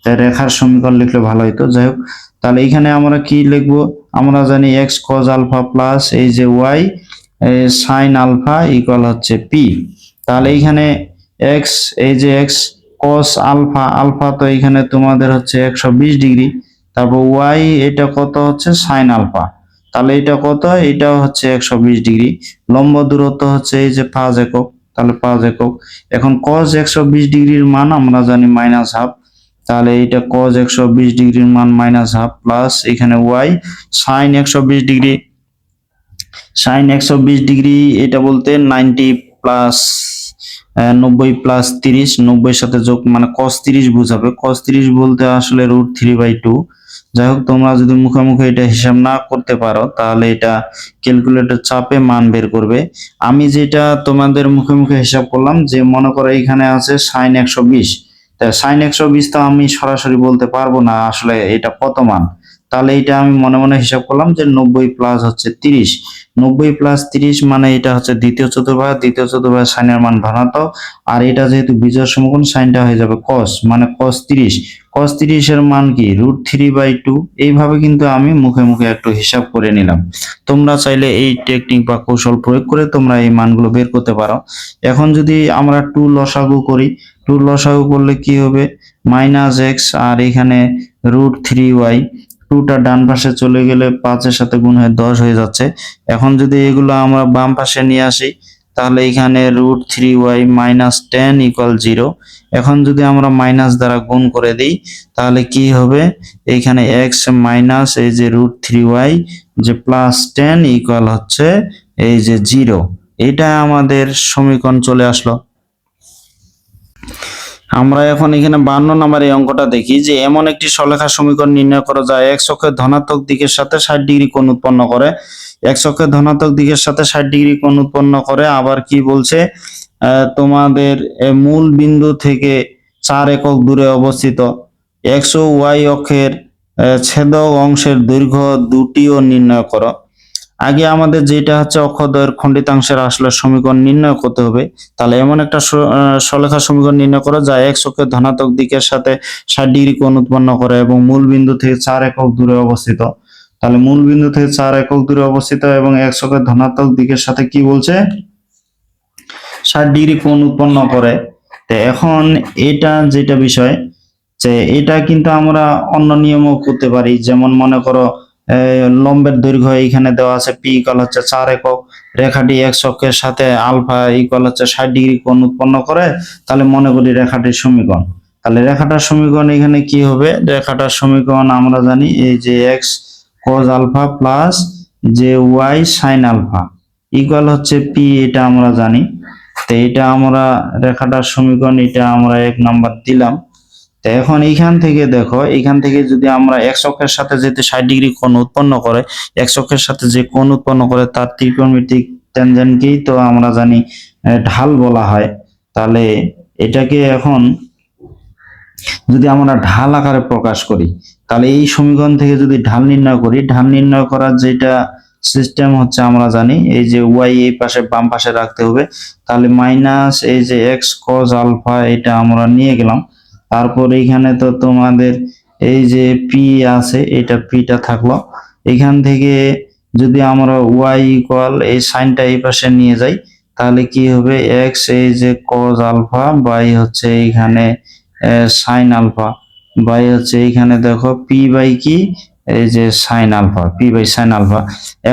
তাই রেখার সমীকরণ লিখলে ভালো হতো। যাই হোক, তাহলে এখানে আমরা কি লিখবো, আমরা জানি x cos আলফা প্লাস এই যে y sin আলফা ইকুয়াল হচ্ছে p। তাহলে এখানে x এই যে x cos আলফা, আলফা তো এখানে তোমাদের হচ্ছে 120 ডিগ্রি, তারপর y এটা কত হচ্ছে sin আলফা, তাহলে এটা কত, এটাও হচ্ছে 120 ডিগ্রি। লম্ব দূরত্ব হচ্ছে এই যে 5 একক, তাহলে 5 একক। এখন cos 120 ডিগ্রির মান আমরা জানি মাইনাস হাফ, তাহলে এটা cos 120 ডিগ্রির মান মাইনাস হাফ প্লাস এখানে y sin 120 degree, sin 120 degree এটা বলতে 90 প্লাস 90 প্লাস 30, 90 সাথে যোগ মানে cos 30 বোঝাবে, cos 30 বলতে আসলে √3/2। যাই হোক, তোমরা যদি মুখে মুখে এটা হিসাব না করতে পারো তাহলে এটা ক্যালকুলেটর চাপে মান বের করবে। আমি যেটা তোমাদের মুখে মুখে হিসাব করলাম, যে মনে করো এখানে আছে sin 120, তা sin 120 তো আমি সরাসরি বলতে পারবো না আসলে এটা কত মান, তাহলে এটা আমি মনে মনে হিসাব করলাম যে 90 প্লাস হচ্ছে 30, 90 প্লাস 30 মানে এটা হচ্ছে দ্বিতীয় চতুর্ভাগ, দ্বিতীয় চতুর্ভাগ সাইনের মান ধনাত্মক, আর এটা যেহেতু বিজোড় সমকোণ সাইনটা হয়ে যাবে cos, মানে cos 30, cos 30 এর মান কি √3/2। এইভাবে কিন্তু আমি মুখে মুখে একটু হিসাব করে নিলাম। তোমরা চাইলে এই টেকনিক বা কৌশল প্রয়োগ করে তোমরা এই মানগুলো বের করতে পারো। এখন যদি আমরা 2 লসাগু করি, 2 লসাগু করলে কি হবে, -x আর এখানে √3y, 2টা ডান পাশে চলে গেলে 5 এর সাথে গুণ হয়ে 10 হয়ে যাচ্ছে। এখন যদি এগুলো আমরা বাম পাশে নিয়ে আসি তাহলে এখানে √3y - 10 = 0। এখন যদি আমরা মাইনাস দ্বারা গুণ করে দিই তাহলে কি হবে, এইখানে x মাইনাস এই যে √3y যে +10 ইকুয়াল হচ্ছে এই যে 0। এটা আমাদের সমীকরণ চলে আসলো। আমরা এখন এখানে 52 নম্বর এই অঙ্কটা দেখি যে এমন একটি সরলরেখার সমীকরণ নির্ণয় করা যায় x অক্ষের ধনাত্মক দিকের সাথে 60 ডিগ্রি কোণ উৎপন্ন করে, x অক্ষের ধনাত্মক দিকের সাথে 60 ডিগ্রি কোণ উৎপন্ন করে। আবার কি বলছে, তোমাদের মূল বিন্দু থেকে 4 একক দূরে অবস্থিত x ও y অক্ষের ছেদক অংশের দৈর্ঘ্য দুটিও নির্ণয় করো। আগে আমাদের যেটা হচ্ছে অক্ষদ্বয়ের খণ্ডিতাংশের আসলে সমীকরণ নির্ণয় করতে হবে। তাহলে এমন একটা সরলরেখার সমীকরণ নির্ণয় করো যা x অক্ষের ধনাত্মক দিকের সাথে 60 ডিগ্রি কোণ উৎপন্ন করে এবং মূল বিন্দু থেকে 4 একক দূরে অবস্থিত। তাহলে মূল বিন্দু থেকে 4 একক দূরে অবস্থিত এবং x অক্ষের ধনাত্মক দিকের সাথে কি বলছে, 60 ডিগ্রি কোণ উৎপন্ন করে। তো এখন এটা যেটা বিষয়, যে এটা কিন্তু আমরা অন্য নিয়মও করতে পারি। যেমন মনে করো লম্বের দৈর্ঘ্য এখানে দেওয়া আছে p ইকুয়াল হচ্ছে 4 একক, রেখাটি x অক্ষের সাথে আলফা ইকুয়াল হচ্ছে 60 ডিগ্রি কোণ উৎপন্ন করে। তাহলে মনে করি রেখাটির সমীকরণ, তাহলে রেখাটার সমীকরণ এখানে কি হবে, রেখাটার সমীকরণ আমরা জানি এই যে x cos আলফা প্লাস যে y sin আলফা ইকুয়াল হচ্ছে p, এটা আমরা জানি। তো এটা আমরা রেখাটার সমীকরণ, এটা আমরা 1 নাম্বার দিলাম। তো এখন এইখান থেকে দেখো, এইখান থেকে যদি আমরা x অক্ষের সাথে যেতে 60 ডিগ্রি কোণ উৎপন্ন করে, x অক্ষের সাথে যে কোণ উৎপন্ন করে তার ত্রিকোণমিতিক ট্যানজেন্টকেই তো আমরা জানি ঢাল বলা হয়। তাহলে এটাকে এখন যদি আমরা ঢাল আকারে প্রকাশ করি তাহলে এই সমীকরণ থেকে যদি ঢাল নির্ণয় করি, ঢাল নির্ণয় করার যেটা সিস্টেম হচ্ছে আমরা জানি এই যে y এই পাশে বাম পাশে রাখতে হবে। তাহলে মাইনাস এই যে x cos আলফা এটা আমরা নিয়ে গেলাম, তারপর এইখানে তো তোমাদের এই যে p আছে, এটা pটা থাকলো। এখান থেকে যদি আমরা y ইকুয়াল এই সাইনটা এই পাশে নিয়ে যাই তাহলে কি হবে, x এই যে cos আলফা বাই হচ্ছে এইখানে sin আলফা বাই হচ্ছে এইখানে দেখো p বাই কি এই যে sin alpha, p by sin alpha.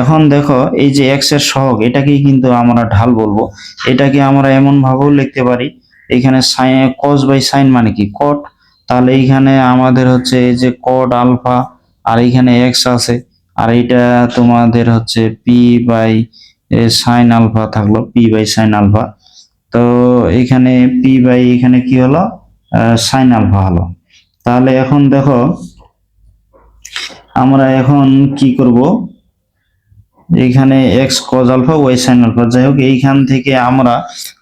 এখন দেখো এই যে x এর সহগ এটাকেই কিন্তু আমরা ঢাল বলবো। এটাকে আমরা এমন ভাবেও লিখতে পারি এখানে সাইন কস বাই সাইন মানে কি কট, তাহলে এইখানে আমাদের হচ্ছে এই যে কট আলফা আর এইখানে এক্স আছে, আর এইটা তোমাদের হচ্ছে পি বাই সাইন আলফা থাকলো, পি বাই সাইন আলফা। তো এখানে পি বাই এখানে কি হলো সাইন আলফা হলো। তাহলে এখন দেখো আমরা এখন কি করব, এইখানে x cos alpha y sine alpha, যাই হোক এইখান থেকে আমরা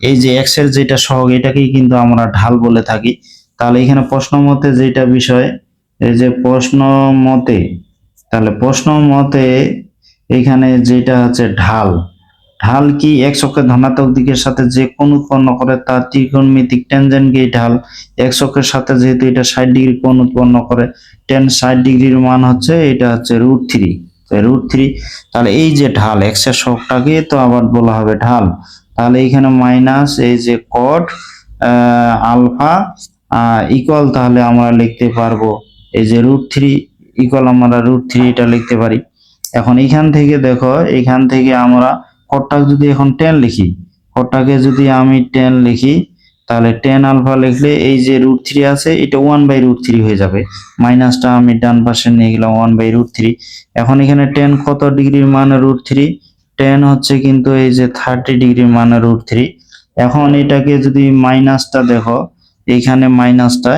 এই যে এক্স এর যেটা সহগ এটাকেই কিন্তু আমরা ঢাল বলে থাকি। তাহলে এখানে প্রশ্ন মতে যেটা বিষয়, এই যে প্রশ্ন মতে, তাহলে প্রশ্ন মতে এখানে যেটা হচ্ছে ঢাল, ঢাল কি এক্স অক্ষের ধনাত্মক দিকের সাথে যে কোণ উৎপন্ন করে তার ত্রিকোণমিতিক ট্যানজেন্টকে ঢাল। এক্স অক্ষের সাথে যেহেতু এটা 60 ডিগ্রি কোণ উৎপন্ন করে, টেন 60 ডিগ্রির মান হচ্ছে এটা হচ্ছে √3, √3। তাহলে এই যে ঢাল এক্স এর সহগটাকে তো আবার বলা হবে ঢাল। তাহলে এইখানে মাইনাস এই যে কট আলফা ইকুয়াল, তাহলে আমরা লিখতে পারবো এই যে √3 ইকুয়াল, আমরা √3 এটা লিখতে পারি। এখন এইখান থেকে দেখো, এইখান থেকে আমরা কটটাকে যদি এখন 10 লিখি, কটটাকে যদি আমি 10 লিখি, তাহলে 10 আলফা লিখলে এই যে √3 আছে এটা 1/√3 হয়ে যাবে, মাইনাসটা আমি ডান পাশে নিয়ে গেলাম 1/√3। এখন এখানে 10 কত ডিগ্রির মান √3, 10 হচ্ছে কিন্তু এই যে 30 ডিগ্রির মান √3। এখন এটাকে যদি মাইনাসটা দেখো, এইখানে মাইনাসটা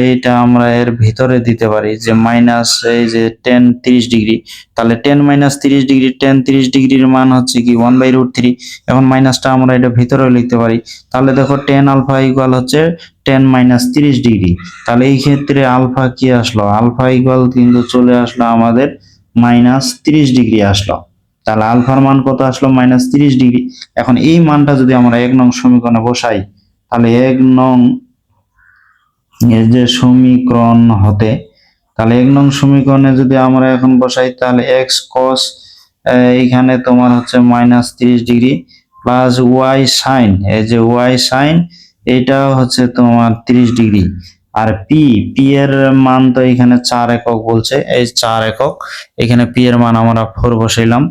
এটা আমরা এর ভিতরে দিতে পারি যে মাইনাস এই যে 10 30 ডিগ্রি, তাহলে 10 মাইনাস 30 ডিগ্রি, 10 30 ডিগ্রির মান হচ্ছে কি 1/√3। এখন মাইনাসটা আমরা এটা ভিতরে লিখতে পারি, তাহলে দেখো 10 আলফা ইকুয়াল হচ্ছে 10 মাইনাস 30 ডিগ্রি। তাহলে এই ক্ষেত্রে আলফা কি আসলো, আলফা ইকুয়াল কিন্তু চলে আসলো আমাদের মাইনাস 30 ডিগ্রি আসলো। তাহলে আলফার মান কত আসলো, মাইনাস 30 ডিগ্রি। এখন এই মানটা যদি আমরা 1 নং সমীকরণে বসাই, তাহলে 1 নং এর যে সমীকরণ হতে, তাহলে 1 নং সমীকরণে যদি আমরা এখন বসাই, তাহলে এক্স কস এইখানে তোমার হচ্ছে minus 30 degree plus y sine, এই যে ওয়াই সাইন এটা হচ্ছে তোমার 30 ডিগ্রি, আর পি পি এর মান তো এখানে 4 একক বলছে, এই 4 একক, এখানে পি এর মান আমরা 4 বসাইলাম।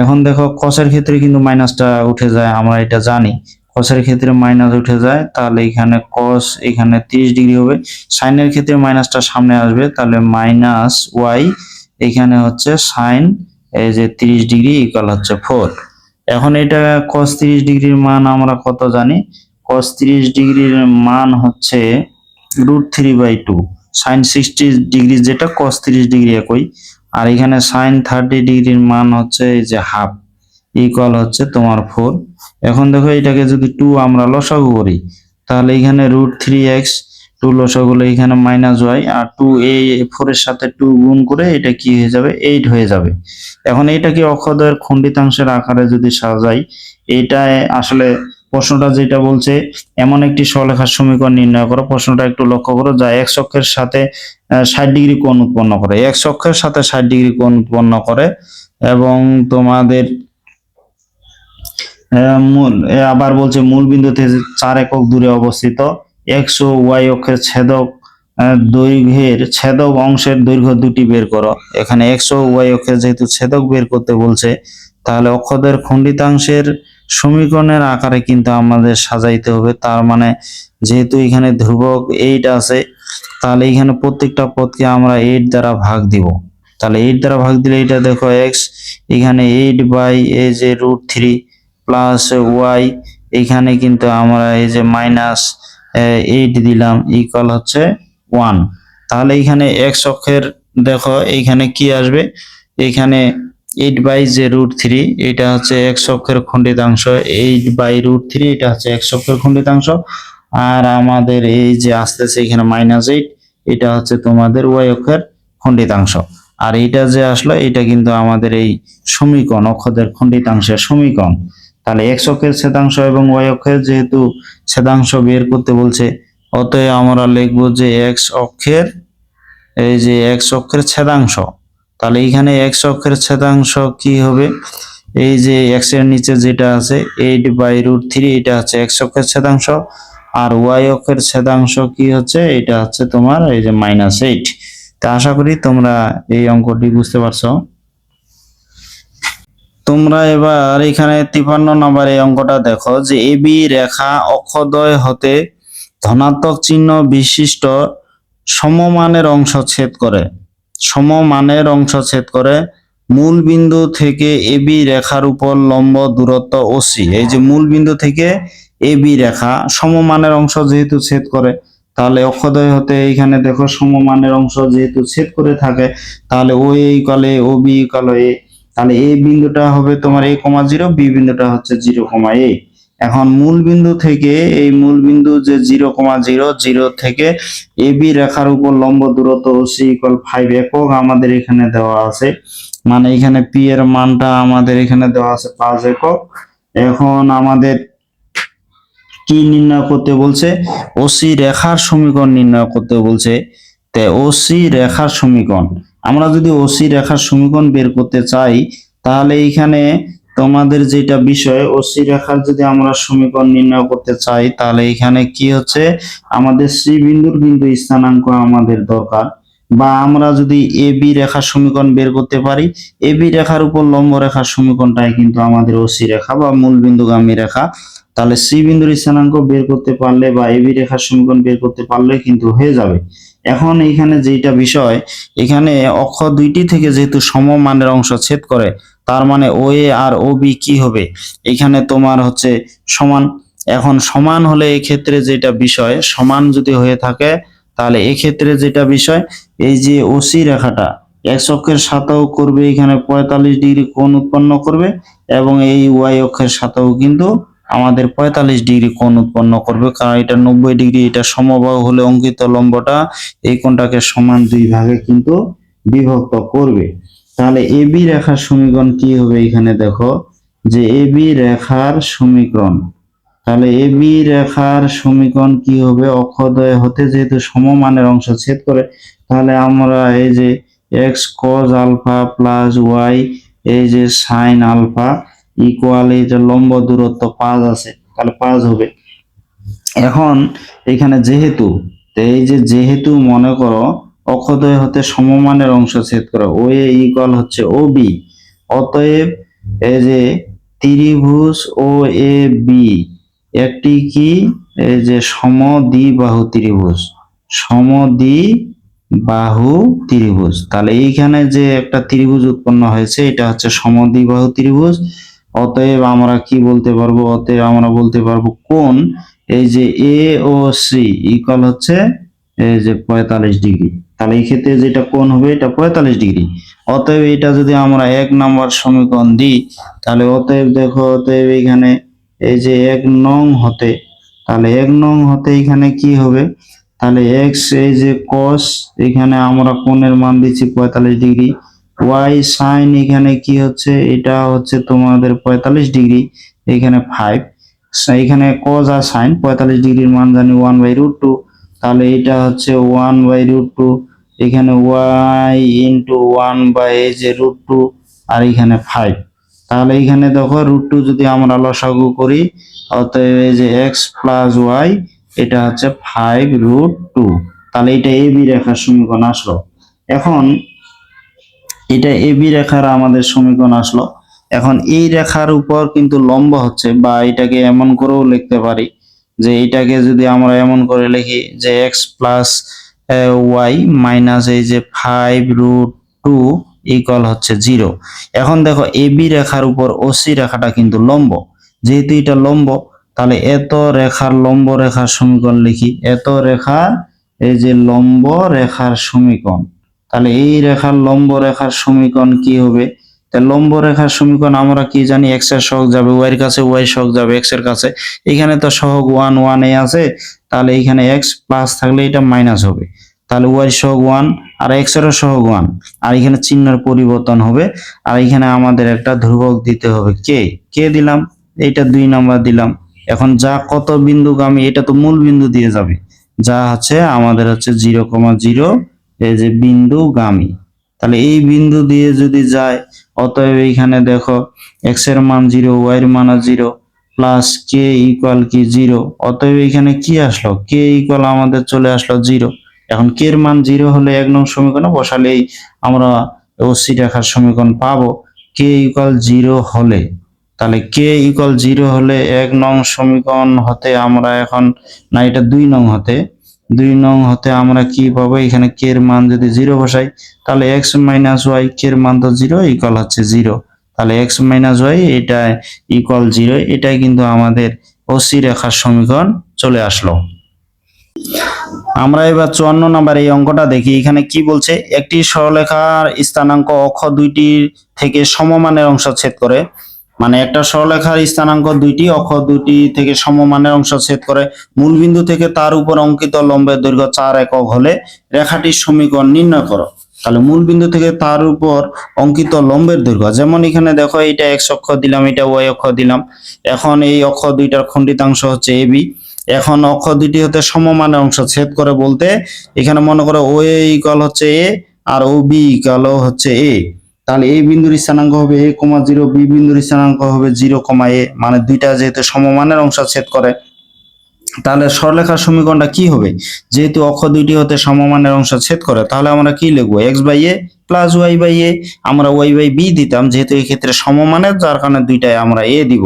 এখন দেখো কসের ক্ষেত্রে কিন্তু মাইনাসটা উঠে যায়, আমরা এটা জানি, কসের ক্ষেত্রে মাইনাস উঠে যায়, তাহলে এখানে কস এখানে 30 ডিগ্রি হবে, সাইনের ক্ষেত্রে মাইনাসটা সামনে আসবে, তাহলে মাইনাস ওয়াই এখানে হচ্ছে সাইন এই যে 30 ডিগ্রি ইকুয়াল হচ্ছে 4। এখন এটা cos 30 ডিগ্রির মান আমরা কত জানি, cos 30 ডিগ্রির মান হচ্ছে √3/2, sin 60 ডিগ্রি যেটা cos 30 ডিগ্রি একই, আর এখানে sin 30 ডিগ্রির মান হচ্ছে এই যে হাফ ইকুয়াল হচ্ছে তোমার 4। এখন দেখো এটাকে যদি 2 আমরা লসাগু করি, তাহলে এখানে √3x, 2 লসাগু হলে এখানে মাইনাস ওয়াই, আর 2 এই 4 এর সাথে 2 গুণ করে এটা কি হয়ে যাবে 8 হয়ে যাবে। এখন এইটাকে অক্ষদ্বয়ের খণ্ডিতাংশের আকারে যদি সাজাই, এটা আসলে প্রশ্নটা যেটা বলছে এমন একটি সরলরেখার সমীকরণ নির্ণয় করো, প্রশ্নটা একটু লক্ষ্য করো, যা x অক্ষের সাথে 60 ডিগ্রি কোণ উৎপন্ন করে, x অক্ষের সাথে 60 ডিগ্রি কোণ উৎপন্ন করে, এবং তোমাদের আবার বলছে মূল বিন্দু থেকে 4 একক দূরে অবস্থিত, x ও y অক্ষের ছেদক দৈর্ঘ্যের ছেদক অংশের দৈর্ঘ্য দুটি বের করো। এখানে x ও y অক্ষের যেহেতু ছেদক বের করতে বলছে, তাহলে অক্ষদ্বয়ের খণ্ডিতাংশের সমীকরণের আকারে কিন্তু আমাদের সাজাইতে হবে। তার মানে যেহেতু এখানে ধ্রুবক 8 আছে, তাহলে এখানে প্রত্যেকটা পদকে আমরা 8 দ্বারা ভাগ দিব। তাহলে 8 দ্বারা ভাগ দিলে এটা দেখো x এখানে 8 বাই এই যে √3 প্লাস ওয়াই এখানে কিন্তু আমরা এই যে মাইনাস 8 দিলাম ইকুয়াল হচ্ছে 1। তাহলে এখানে x অক্ষের দেখো এইখানে কি আসবে, এখানে 8 বাই যে √3 এটা হচ্ছে x অক্ষের খণ্ডিতাংশ, 8 বাই √3 এটা হচ্ছে x অক্ষের খণ্ডিতাংশ, আর আমাদের এই যে আসতেছে এখানে -8 এটা হচ্ছে তোমাদের y অক্ষের খণ্ডিতাংশ। আর এটা যে আসলো এটা কিন্তু আমাদের এই সমীকরণ অক্ষদের খণ্ডিতাংশের সমীকরণ। তাহলে x অক্ষের ছেদাংশ এবং y অক্ষের যেহেতু ছেদাংশ বের করতে বলছে, অতএব আমরা লিখব যে x অক্ষের এই যে x অক্ষের ছেদাংশ, তাহলে এখানে x অক্ষের ছেদাংশ কি হবে, এই যে x এর নিচে যেটা আছে 8 বাই √3 এটা হচ্ছে x অক্ষের ছেদাংশ, আর y অক্ষের ছেদাংশ কি হচ্ছে এটা হচ্ছে তোমার এই যে -8। তা আশা করি তোমরা এই অঙ্কটি বুঝতে পারছো। তোমরা এবার এখানে 53 নম্বর এই অঙ্কটা দেখো যে এবি রেখা অক্ষদ্বয় হতে ধনাত্মক চিহ্ন বিশিষ্ট সমমানের অংশ ছেদ করে, সমমানের অংশ ছেদ করে মূল বিন্দু থেকে এবি রেখার উপর লম্ব দূরত্ব ওসি। এই যে মূল বিন্দু থেকে এবি রেখা সমমানের অংশ যেহেতু ছেদ করে, তাহলে অক্ষদ্বয় হতে এইখানে দেখো সমমানের অংশ যেহেতু ছেদ করে থাকে, তাহলে ও A equal A, O B equal এ, তাহলে এই বিন্দুটা হবে তোমার a, 0, বি বিন্দুটা হচ্ছে 0, a। এখন মূল বিন্দু থেকে এই মূল বিন্দু যে 0, 0 থেকে এবি রেখার উপর লম্ব দূরত্ব ওসি ইকুয়াল 5 একক আমাদের এখানে দেওয়া আছে, মানে এখানে পি এর মানটা আমাদের এখানে দেওয়া আছে 5 একক। এখন আমাদের কি নির্ণয় করতে বলছে? ওসি রেখার সমীকরণ নির্ণয় করতে বলছে। তে ওসি রেখার সমীকরণ, আমরা যদি ওসি রেখার সমীকরণ বের করতে চাই, তাহলে এইখানে তোমাদের যেটা বিষয়, ওসি রেখার যদি আমরা সমীকরণ নির্ণয় করতে চাই, তাহলে এখানে কি হচ্ছে, আমাদের সি বিন্দুর কিন্তু স্থানাঙ্ক আমাদের দরকার। বা আমরা যদি এ বি রেখার সমীকরণ বের করতে পারি, এ বি রেখার উপর লম্ব রেখার সমীকরণটাই কিন্তু আমাদের ওসি রেখা বা মূল বিন্দুগামী রেখা। তাহলে সি বিন্দুর স্থানাঙ্ক বের করতে পারলে বা এবি রেখার সমীকরণ বের করতে পারলে কিন্তু হয়ে যাবে। এখন এখানে যেটা বিষয়, এখানে অক্ষ দুইটি থেকে যেহেতু সমমানের অংশ ছেদ করে, তার মানে ও এ আর ও বি কি হবে, এখানে তোমার হচ্ছে সমান। এখন সমান হলে এই ক্ষেত্রে যেটা বিষয়, সমান যদি হয়ে থাকে, তাহলে এই ক্ষেত্রে যেটা বিষয়, এই যে ওসি রেখাটা এক্স অক্ষের সাথেও করবে এখানে 45 ডিগ্রি কোণ উৎপন্ন করবে, এবং এই ওয়াই অক্ষের সাথেও কিন্তু আমাদের 45 ডিগ্রি কোণ উৎপন্ন করবে, কারণ এটা 90 ডিগ্রি, এটা সমবাহু হলে অঙ্কিত লম্বটা এই কোণটাকে সমান দুই ভাগে কিন্তু বিভক্ত করবে। তাহলে এবি রেখার সমীকরণ কি হবে, এখানে দেখো যে এবি রেখার সমীকরণ, তাহলে এবি রেখার সমীকরণ কি হবে, অক্ষদ্বয় হতে যেহেতু সমমানের অংশ ছেদ করে, তাহলে আমরা এই যে x cos alpha plus y এই যে সাইন আলফা ইকুয়াল এই যে লম্ব দূরত্ব 5 আছে, তাহলে 5 হবে। এখন এখানে যেহেতু, এই যে যেহেতু মনে করো অক্ষদ্বয় হতে সমমানের অংশ ছেদ করে, ও এ ইকুয়াল হচ্ছে ও বি, অতএব এই যে ত্রিভুজ ও এ বি একটি কি, এই যে সমদ্বিবাহু ত্রিভুজ, সমদ্বিবাহু ত্রিভুজ। তাহলে এইখানে যে একটা ত্রিভুজ উৎপন্ন হয়েছে, এটা হচ্ছে সমদ্বিবাহু ত্রিভুজ। অতএব আমরা কি বলতে পারবো, অতএব আমরা বলতে পারবো কোণ এই যে এ ও সি ইকুয়াল হচ্ছে এই যে 45 ডিগ্রি। তাহলে এই ক্ষেত্রে যেটা কোণ হবে এটা 45 ডিগ্রি। অতএব এটা যদি আমরা 1 নম্বর সমীকরণ দিই, তাহলে অতএব দেখো, অতএব এখানে এই যে 1 নং হতে, তাহলে 1 নং হতে এখানে কি হবে, তাহলে এক্স এই যে cos, এখানে আমরা কোণের মান দিচ্ছি 45 ডিগ্রি, ওয়াই সাইন এখানে কি হচ্ছে, এটা হচ্ছে তোমাদের 45 ডিগ্রি, এখানে 5, এখানে cos আর সাইন 45 ডিগ্রির মান জানি 1/√2, তাহলে এটা হচ্ছে 1/√2, এখানে y ইন্টু 1/√2 আর এখানে 5। তাহলে এখানে দেখো √2 যদি আমরা লসাগু করি, অতএব এই যে x প্লাস ওয়াই এটা হচ্ছে 5√2। তাহলে এটা এবি রেখার সমীকরণ আসলো। এখন এটা এবি রেখার আমাদের সমীকরণ আসলো। এখন এই রেখার উপর কিন্তু লম্ব হচ্ছে, বা এটাকে এমন করেও লিখতে পারি যে এটাকে যদি আমরা এমন করে লিখি যে এক্স প্লাস ওয়াই মাইনাস এই যে 5√2 ইকুয়াল হচ্ছে 0। এখন দেখো এবি রেখার উপর ওসি রেখাটা কিন্তু লম্ব, যেহেতু এটা লম্ব, তাহলে এত রেখার লম্ব রেখার সমীকরণ লিখি, এত রেখার এই যে লম্ব রেখার সমীকরণ। তাহলে এই রেখার লম্ব রেখার সমীকরণ কি হবে, তা লম্ব রেখার সমীকরণ আমরা কি জানি, এক্স এর সহগ যাবে ওয়াই এর কাছে, ওয়াই সহগ যাবে এক্স এর কাছে, এখানে তো সহগ 1 1 এ আছে, তাহলে এখানে এক্স প্লাস থাকলে এটা মাইনাস হবে, তাহলে ওয়াই সহগ 1 আর এক্স এর সহগ 1, আর এখানে চিহ্নের পরিবর্তন হবে, আর এখানে আমাদের একটা ধ্রুবক দিতে হবে, কে কে দিলাম, এইটা 2 নাম্বার দিলাম। এখন যা কত বিন্দুগামী, এটা তো মূল বিন্দু দিয়ে যাবে, যা হচ্ছে আমাদের হচ্ছে 0,0 এই যে বিন্দুগামী। তাহলে এই বিন্দু দিয়ে যদি যায়, অতএব এইখানে দেখো x এর মান 0, y এর মান 0, প্লাস কে ইকুয়াল কি 0, অতএব এখানে কি আসলো, কে ইকুয়াল আমাদের চলে আসলো 0। এখন কে এর মান 0 হলে 1 নং সমীকরণে বসালেই আমরা ওসি রেখার সমীকরণ পাবো, কে ইকুয়াল 0 হলে, তাহলে কে ইকুয়াল 0 হলে 1 নং সমীকরণ হতে আমরা এখন, না এটা 2 নং হতে, 2 নং হতে আমরা কি পাবো, এখানে কে এর মান যদি 0 বসাই তাহলে x মাইনাস ওয়াই, কে এর মান তো 0 ইকুয়াল হচ্ছে 0, তাহলে x মাইনাস ওয়াই এটা ইকুয়াল 0, এটাই কিন্তু আমাদের ওসি রেখার সমীকরণ চলে আসলো। আমরা এবার 54 নাম্বার এই অঙ্কটা দেখি। এখানে কি বলছে, একটি সরলরেখার স্থানাঙ্ক অক্ষ দুইটি থেকে সমমানের অংশ ছেদ করে, মানে একটা সরলরেখার স্থানাঙ্ক দুইটি অক্ষ দুইটি থেকে সমমানের অংশ ছেদ করে মূল বিন্দু থেকে তার উপর অঙ্কিত লম্বের দৈর্ঘ্য 4 একক হলে রেখাটির সমীকরণ নির্ণয় করো। তাহলে মূল বিন্দু থেকে তার উপর অঙ্কিত লম্বের দৈর্ঘ্য, যেমন এখানে দেখো এটা x অক্ষ দিলাম, এটা y অক্ষ দিলাম। এখন এই অক্ষ দুইটার খণ্ডিতাংশ হচ্ছে ab। এখন অক্ষ দুইটি হতে সমমানের অংশ ছেদ করে বলতে এখানে মনে করো ও এ ইকুয়াল হচ্ছে a আর ও বি ইকুয়াল হচ্ছে a। তাহলে এই বিন্দুর স্থানাঙ্ক হবে a, 0, বি বিন্দুর স্থানাঙ্ক হবে 0, a, মানে দুইটা যেহেতু সমমানের অংশ ছেদ করে, তাহলে সরলরেখার সমীকরণটা কি হবে, যেহেতু অক্ষ দুইটি হতে সমমানের অংশ ছেদ করে তাহলে আমরা কি লিখবো, x by a plus y by a. আমরা ওয়াই বাই বি দিতাম, যেহেতু এই ক্ষেত্রে সমমানের, যার কারণে দুইটাই আমরা এ দিব।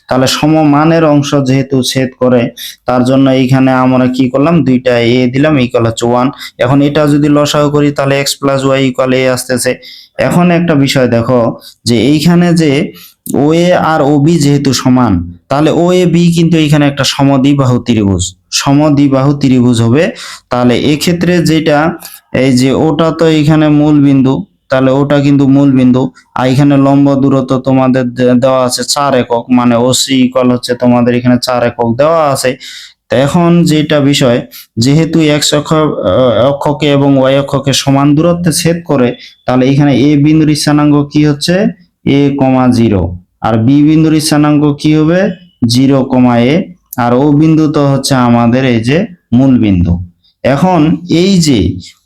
তাহলে সমমানের অংশ যেহেতু ছেদ করে তার জন্য এইখানে আমরা কি করলাম, দুইটা এ দিলাম, ইকুয়াল হচ্ছে 1। এখন এটা যদি লসাগু করি তাহলে x প্লাস ওয়াই ইকুয়াল এ আসতেছে। এখন একটা বিষয় দেখো যে এইখানে যে ও এ আর ও বি যেহেতু সমান, তাহলে ও এ বি কিন্তু এখানে একটা সমদ্বিবাহু ত্রিভুজ, সমদ্বিবাহু ত্রিভুজ হবে। তাহলে এক্ষেত্রে যেটা, এই যে ওটা তো এখানে মূল বিন্দু, তাহলে ওটা কিন্তু মূল বিন্দু, আর এখানে লম্ব দূরত্ব তোমাদের দেওয়া আছে 4 একক, মানে ওসি ইকুয়াল হচ্ছে তোমাদের এখানে 4 একক দেওয়া আছে। তো এখন যেটা বিষয়, যেহেতু x অক্ষকে এবং y অক্ষকে সমান দূরত্বে ছেদ করে, তাহলে এখানে a বিন্দুর স্থানাঙ্ক কি হচ্ছে a, 0, আর বি বিন্দুর স্থানাঙ্ক কি হবে 0, a, আর ও বিন্দু তো হচ্ছে আমাদের এই যে মূল বিন্দু। এখন এই যে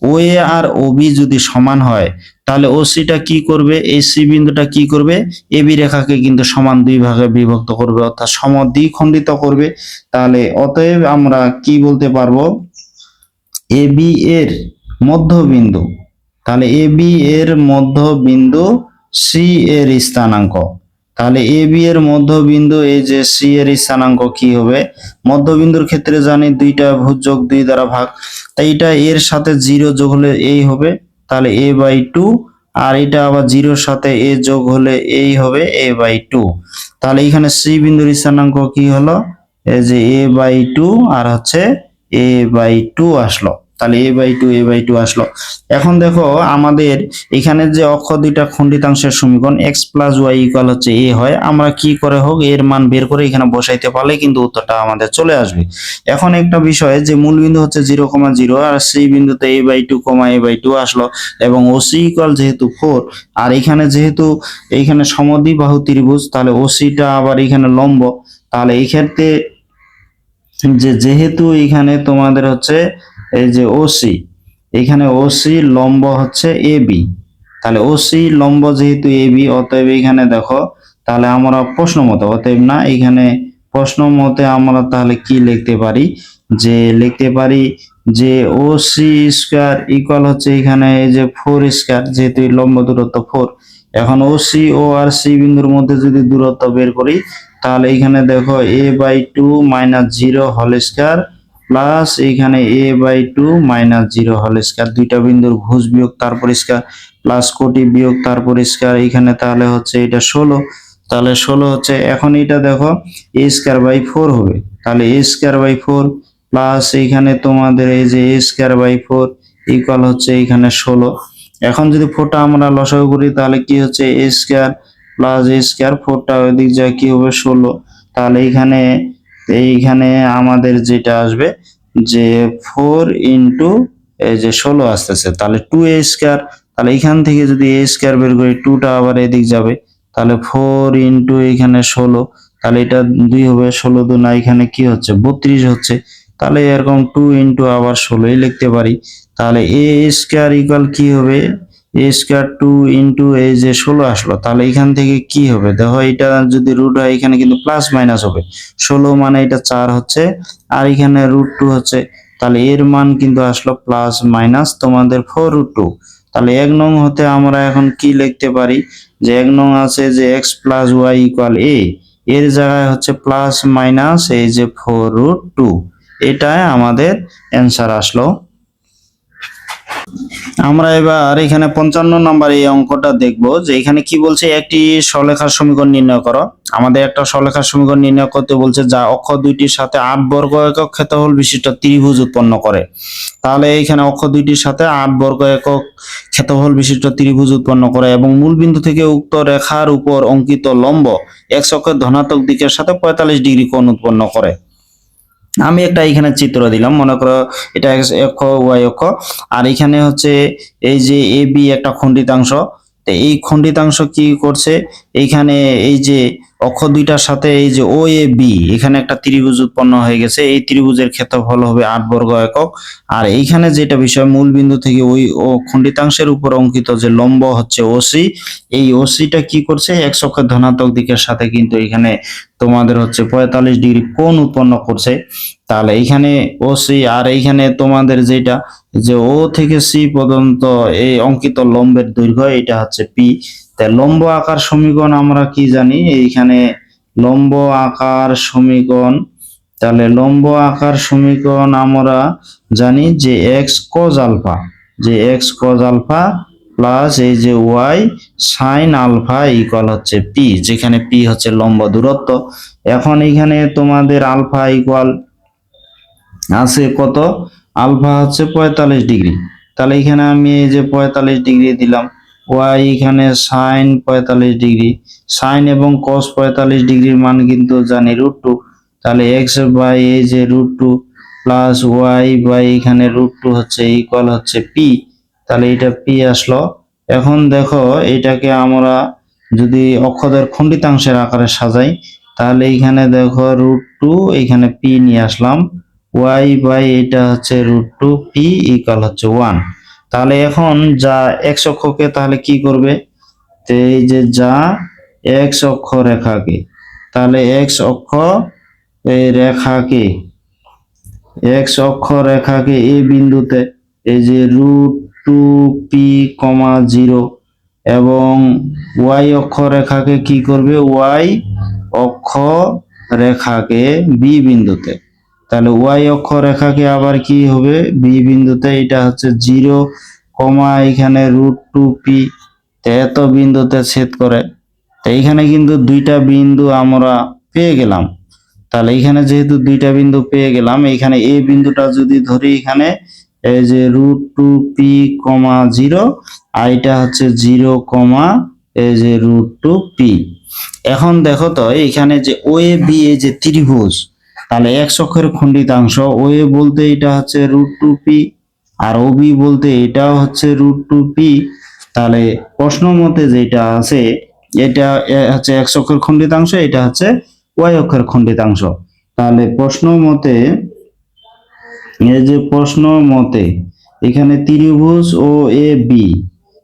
ও এ আর ও বি যদি সমান হয় তাহলে ও সিটা কি করবে, এই সি বিন্দুটা কি করবে, এ বি রেখাকে কিন্তু সমান দুই ভাগে বিভক্ত করবে, অর্থাৎ সমদ্বিখণ্ডিত করবে। তাহলে অতএব আমরা কি বলতে পারবো, এ বি এর মধ্যবিন্দু, তাহলে এ বি এর মধ্যবিন্দু সি এর স্থানাঙ্ক, তাহলে এ বি এর মধ্যবিন্দু এই যে সি এর স্থানাঙ্ক কি হবে, মধ্যবিন্দুর ক্ষেত্রে জানি দুইটা ভুজ যোগ 2 দ্বারা ভাগ, তাই এটা এর সাথে 0 যোগ হলে এই হবে, তাহলে a বাই 2, আর এটা আবার 0-র সাথে a যোগ হলে এই হবে a বাই 2। তাহলে এখানে সি বিন্দুর স্থানাঙ্ক কি হলো, এই যে a বাই 2 আর হচ্ছে a বাই 2 আসলো, তাহলে a বাই 2 আসলো। এখন দেখো আমাদের এখানে যে অক্ষ দুইটা খণ্ডিতাংশের সমীকরণ x প্লাস ওয়াই ইকুয়াল হচ্ছে a হয়, আমরা কি করে হোক এর মান বের করে এখানে বসাইতে পারলে কিন্তু উত্তরটা আমাদের চলে আসবে। এখন একটা বিষয় যে মূল বিন্দু হচ্ছে 0, 0, আর সি বিন্দুতে a বাই 2, a বাই 2 আসলো, এবং ওসি ইকুয়াল যেহেতু 4, আর এখানে যেহেতু এইখানে সমদ্বিবাহু ত্রিভুজ, তাহলে ওসিটা আবার এখানে লম্ব, তাহলে এই ক্ষেত্রে যেহেতু এখানে তোমাদের হচ্ছে এই যে ওসি, এখানে ওসি লম্ব হচ্ছে এ বি, তাহলে ওসি লম্ব যেহেতু এ বি, অতএব এখানে দেখো তাহলে আমরা প্রশ্ন মতে, অতএব না, এখানে প্রশ্ন মতে আমরা তাহলে কি লিখতে পারি, যে লিখতে পারি যে ও সি স্কয়ার ইকুয়াল হচ্ছে এখানে এই যে 4 স্কয়ার, যেহেতু লম্ব দূরত্ব 4। এখন ও সি ও আর সি বিন্দুর মধ্যে যদি দূরত্ব বের করি তাহলে এখানে দেখো a by 2 minus 0 whole square plus এখানে a by 2 minus 0 whole square, দুইটা বিন্দুর ভুজ বিয়োগ তারপর স্কয়ার প্লাস কোটি বিয়োগ তারপর স্কয়ার, এখানে তাহলে হচ্ছে এটা 16, তাহলে 16 হচ্ছে, এখন এটা দেখো a স্কয়ার বাই 4 হবে, তাহলে a স্কয়ার বাই 4 প্লাস এখানে তোমাদের এই যে a স্কয়ার বাই 4 ইকুয়াল হচ্ছে এখানে 16। এখন যদি 4টা আমরা লসাগু করি তাহলে কি হচ্ছে a square plus a square, 4টা ওইদিক যায় কি হবে 16, তাহলে এইখানে আমাদের যেটা আসবে যে 4 ইন্টু এই যে 16 আসতেছে, তাহলে 2a স্কয়ার, তাহলে এখান থেকে যদি a স্কয়ার বের করি 2টা আবার এদিক যাবে, তাহলে 4 ইন্টু এখানে 16, তাহলে এটা 2 হবে, 16 2 না, এখানে কি হচ্ছে 32 হচ্ছে, তাহলে এরকম 2 ইন্টু আবার 16 লিখতে পারি। তাহলে a স্কয়ার ইকুয়াল কি হবে, a স্কয়ার 2 ইন্টু এই যে 16 আসলো, তাহলে এখান থেকে কি হবে দেখো, এটা যদি রুট হয় এখানে কিন্তু প্লাস মাইনাস হবে, 16 মানে এটা 4 হচ্ছে, আর এখানে √2 হচ্ছে, তাহলে এর মান কিন্তু আসলো প্লাস মাইনাস তোমাদের 4√2। তাহলে 1 নং হতে আমরা এখন কি লিখতে পারি, যে 1 নং আছে যে x প্লাস ওয়াই ইকুয়াল এ, এর জায়গায় হচ্ছে প্লাস মাইনাস এই যে 4√2, এটাই আমাদের অ্যান্সার আসলো। আমরা এবার এখানে 55 নম্বর এই অঙ্কটা দেখব যে এখানে কি বলছে, একটি সরলরেখার সমীকরণ নির্ণয় করো। আমাদের একটা সরলরেখার সমীকরণ নির্ণয় করতে বলছে যা অক্ষ দুইটির সাথে 8 বর্গ একক ক্ষেত্রফল বিশিষ্ট ত্রিভুজ উৎপন্ন করে। তাহলে এখানে অক্ষ দুইটির সাথে 8 বর্গ একক ক্ষেত্রফল বিশিষ্ট ত্রিভুজ উৎপন্ন করে এবং মূল বিন্দু থেকে উক্ত রেখার উপর অঙ্কিত লম্ব x অক্ষের ধনাত্মক দিকের সাথে 45 ডিগ্রি কোণ উৎপন্ন করে। আমি একটা এখানে চিত্র দিলাম, মনে করো এটা x অক্ষ y অক্ষ, আর এখানে হচ্ছে এই যে এ বি একটা খণ্ডিতাংশ। তো এই খণ্ডিতাংশ কি করছে, এইখানে এই যে অক্ষ দুইটার সাথে এই যে ও এ বি, এখানে একটা ত্রিভুজ উৎপন্ন হয়ে গেছে। এই ত্রিভুজের ক্ষেত্রফল হবে 8 বর্গ একক। আর এইখানে যেটা বিষয়, মূল বিন্দু থেকে ওই ও খণ্ডিতাংশের উপর অঙ্কিত যে লম্ব হচ্ছে ওসি, এই ওসিটা কি করছে, x অক্ষের ধনাত্মক দিকের সাথে কিন্তু এখানে তোমাদের হচ্ছে 45 ডিগ্রি কোণ উৎপন্ন করছে। তাহলে এইখানে ওসি আর এইখানে তোমাদের যেটা যে ও থেকে সি পর্যন্ত এই অঙ্কিত লম্বের দৈর্ঘ্য, এটা হচ্ছে পি। তাই লম্ব আকার সমীকরণ আমরা কি জানি, এইখানে লম্ব আকার সমীকরণ, তাহলে লম্ব আকার সমীকরণ আমরা জানি যে এক্স কজ আলফা, যে এক্স কজ আলফা প্লাস এই যে ওয়াই সাইন আলফা ইকুয়াল হচ্ছে পি, যেখানে পি হচ্ছে লম্ব দূরত্ব। এখন এইখানে তোমাদের আলফা ইকুয়াল আছে কত, আলফা হচ্ছে 45 ডিগ্রি। তাহলে এখানে আমি এই যে 45 ডিগ্রি দিলাম, ওয়াই এখানে সাইন 45 ডিগ্রি, সাইন এবং কস 45 ডিগ্রির মান কিন্তু জানি √2। তাহলে এক্স বাই এই যে √2 প্লাস ওয়াই বাই এখানে √2 হচ্ছে ইকুয়াল হচ্ছে পি। তাহলে এটা পি আসলো। এখন দেখো এটাকে আমরা যদি অক্ষদের খণ্ডিতাংশের আকারে সাজাই, তাহলে এখানে দেখো √2, এখানে পি নিয়ে আসলাম, ওয়াই বাই এটা হচ্ছে √2 পি ইকুয়াল হচ্ছে 1। তাহলে এখন যা x অক্ষকে তাহলে কি করবে, তো এই যে যা x অক্ষ রেখাকে, তাহলে x অক্ষ এই রেখাকে, x অক্ষ রেখাকে এই বিন্দুতে এই যে √2 পি, 0 এবং y অক্ষ রেখাকে কি করবে, y অক্ষ রেখাকে বি বিন্দুতে। তাহলে ওয়াই অক্ষ রেখাকে আবার কি হবে, বি বিন্দুতে, এটা হচ্ছে 0, এখানে √2 পি, এত বিন্দুতে ছেদ করে। তো এইখানে কিন্তু দুইটা বিন্দু আমরা পেয়ে গেলাম। তাহলে এখানে যেহেতু দুইটা বিন্দু পেয়ে গেলাম, এখানে এই বিন্দুটা যদি ধরি, এখানে এই যে √2 পি, 0, আর এটা হচ্ছে 0, এই যে √2 পি। এখন দেখো তো এখানে যে ও এ বি এই যে ত্রিভুজ, তাহলে x অক্ষের খণ্ডিতাংশ ও এ বলতে এটা হচ্ছে √2 পি, আর ও বি বলতে এটাও হচ্ছে √2 পি। তাহলে প্রশ্ন মতে যেটা আছে, এটা হচ্ছে x অক্ষের খণ্ডিতাংশ, এটা হচ্ছে y অক্ষের খণ্ডিতাংশ। তাহলে প্রশ্ন মতে, এই যে প্রশ্ন মতে এখানে ত্রিভুজ ও এ বি,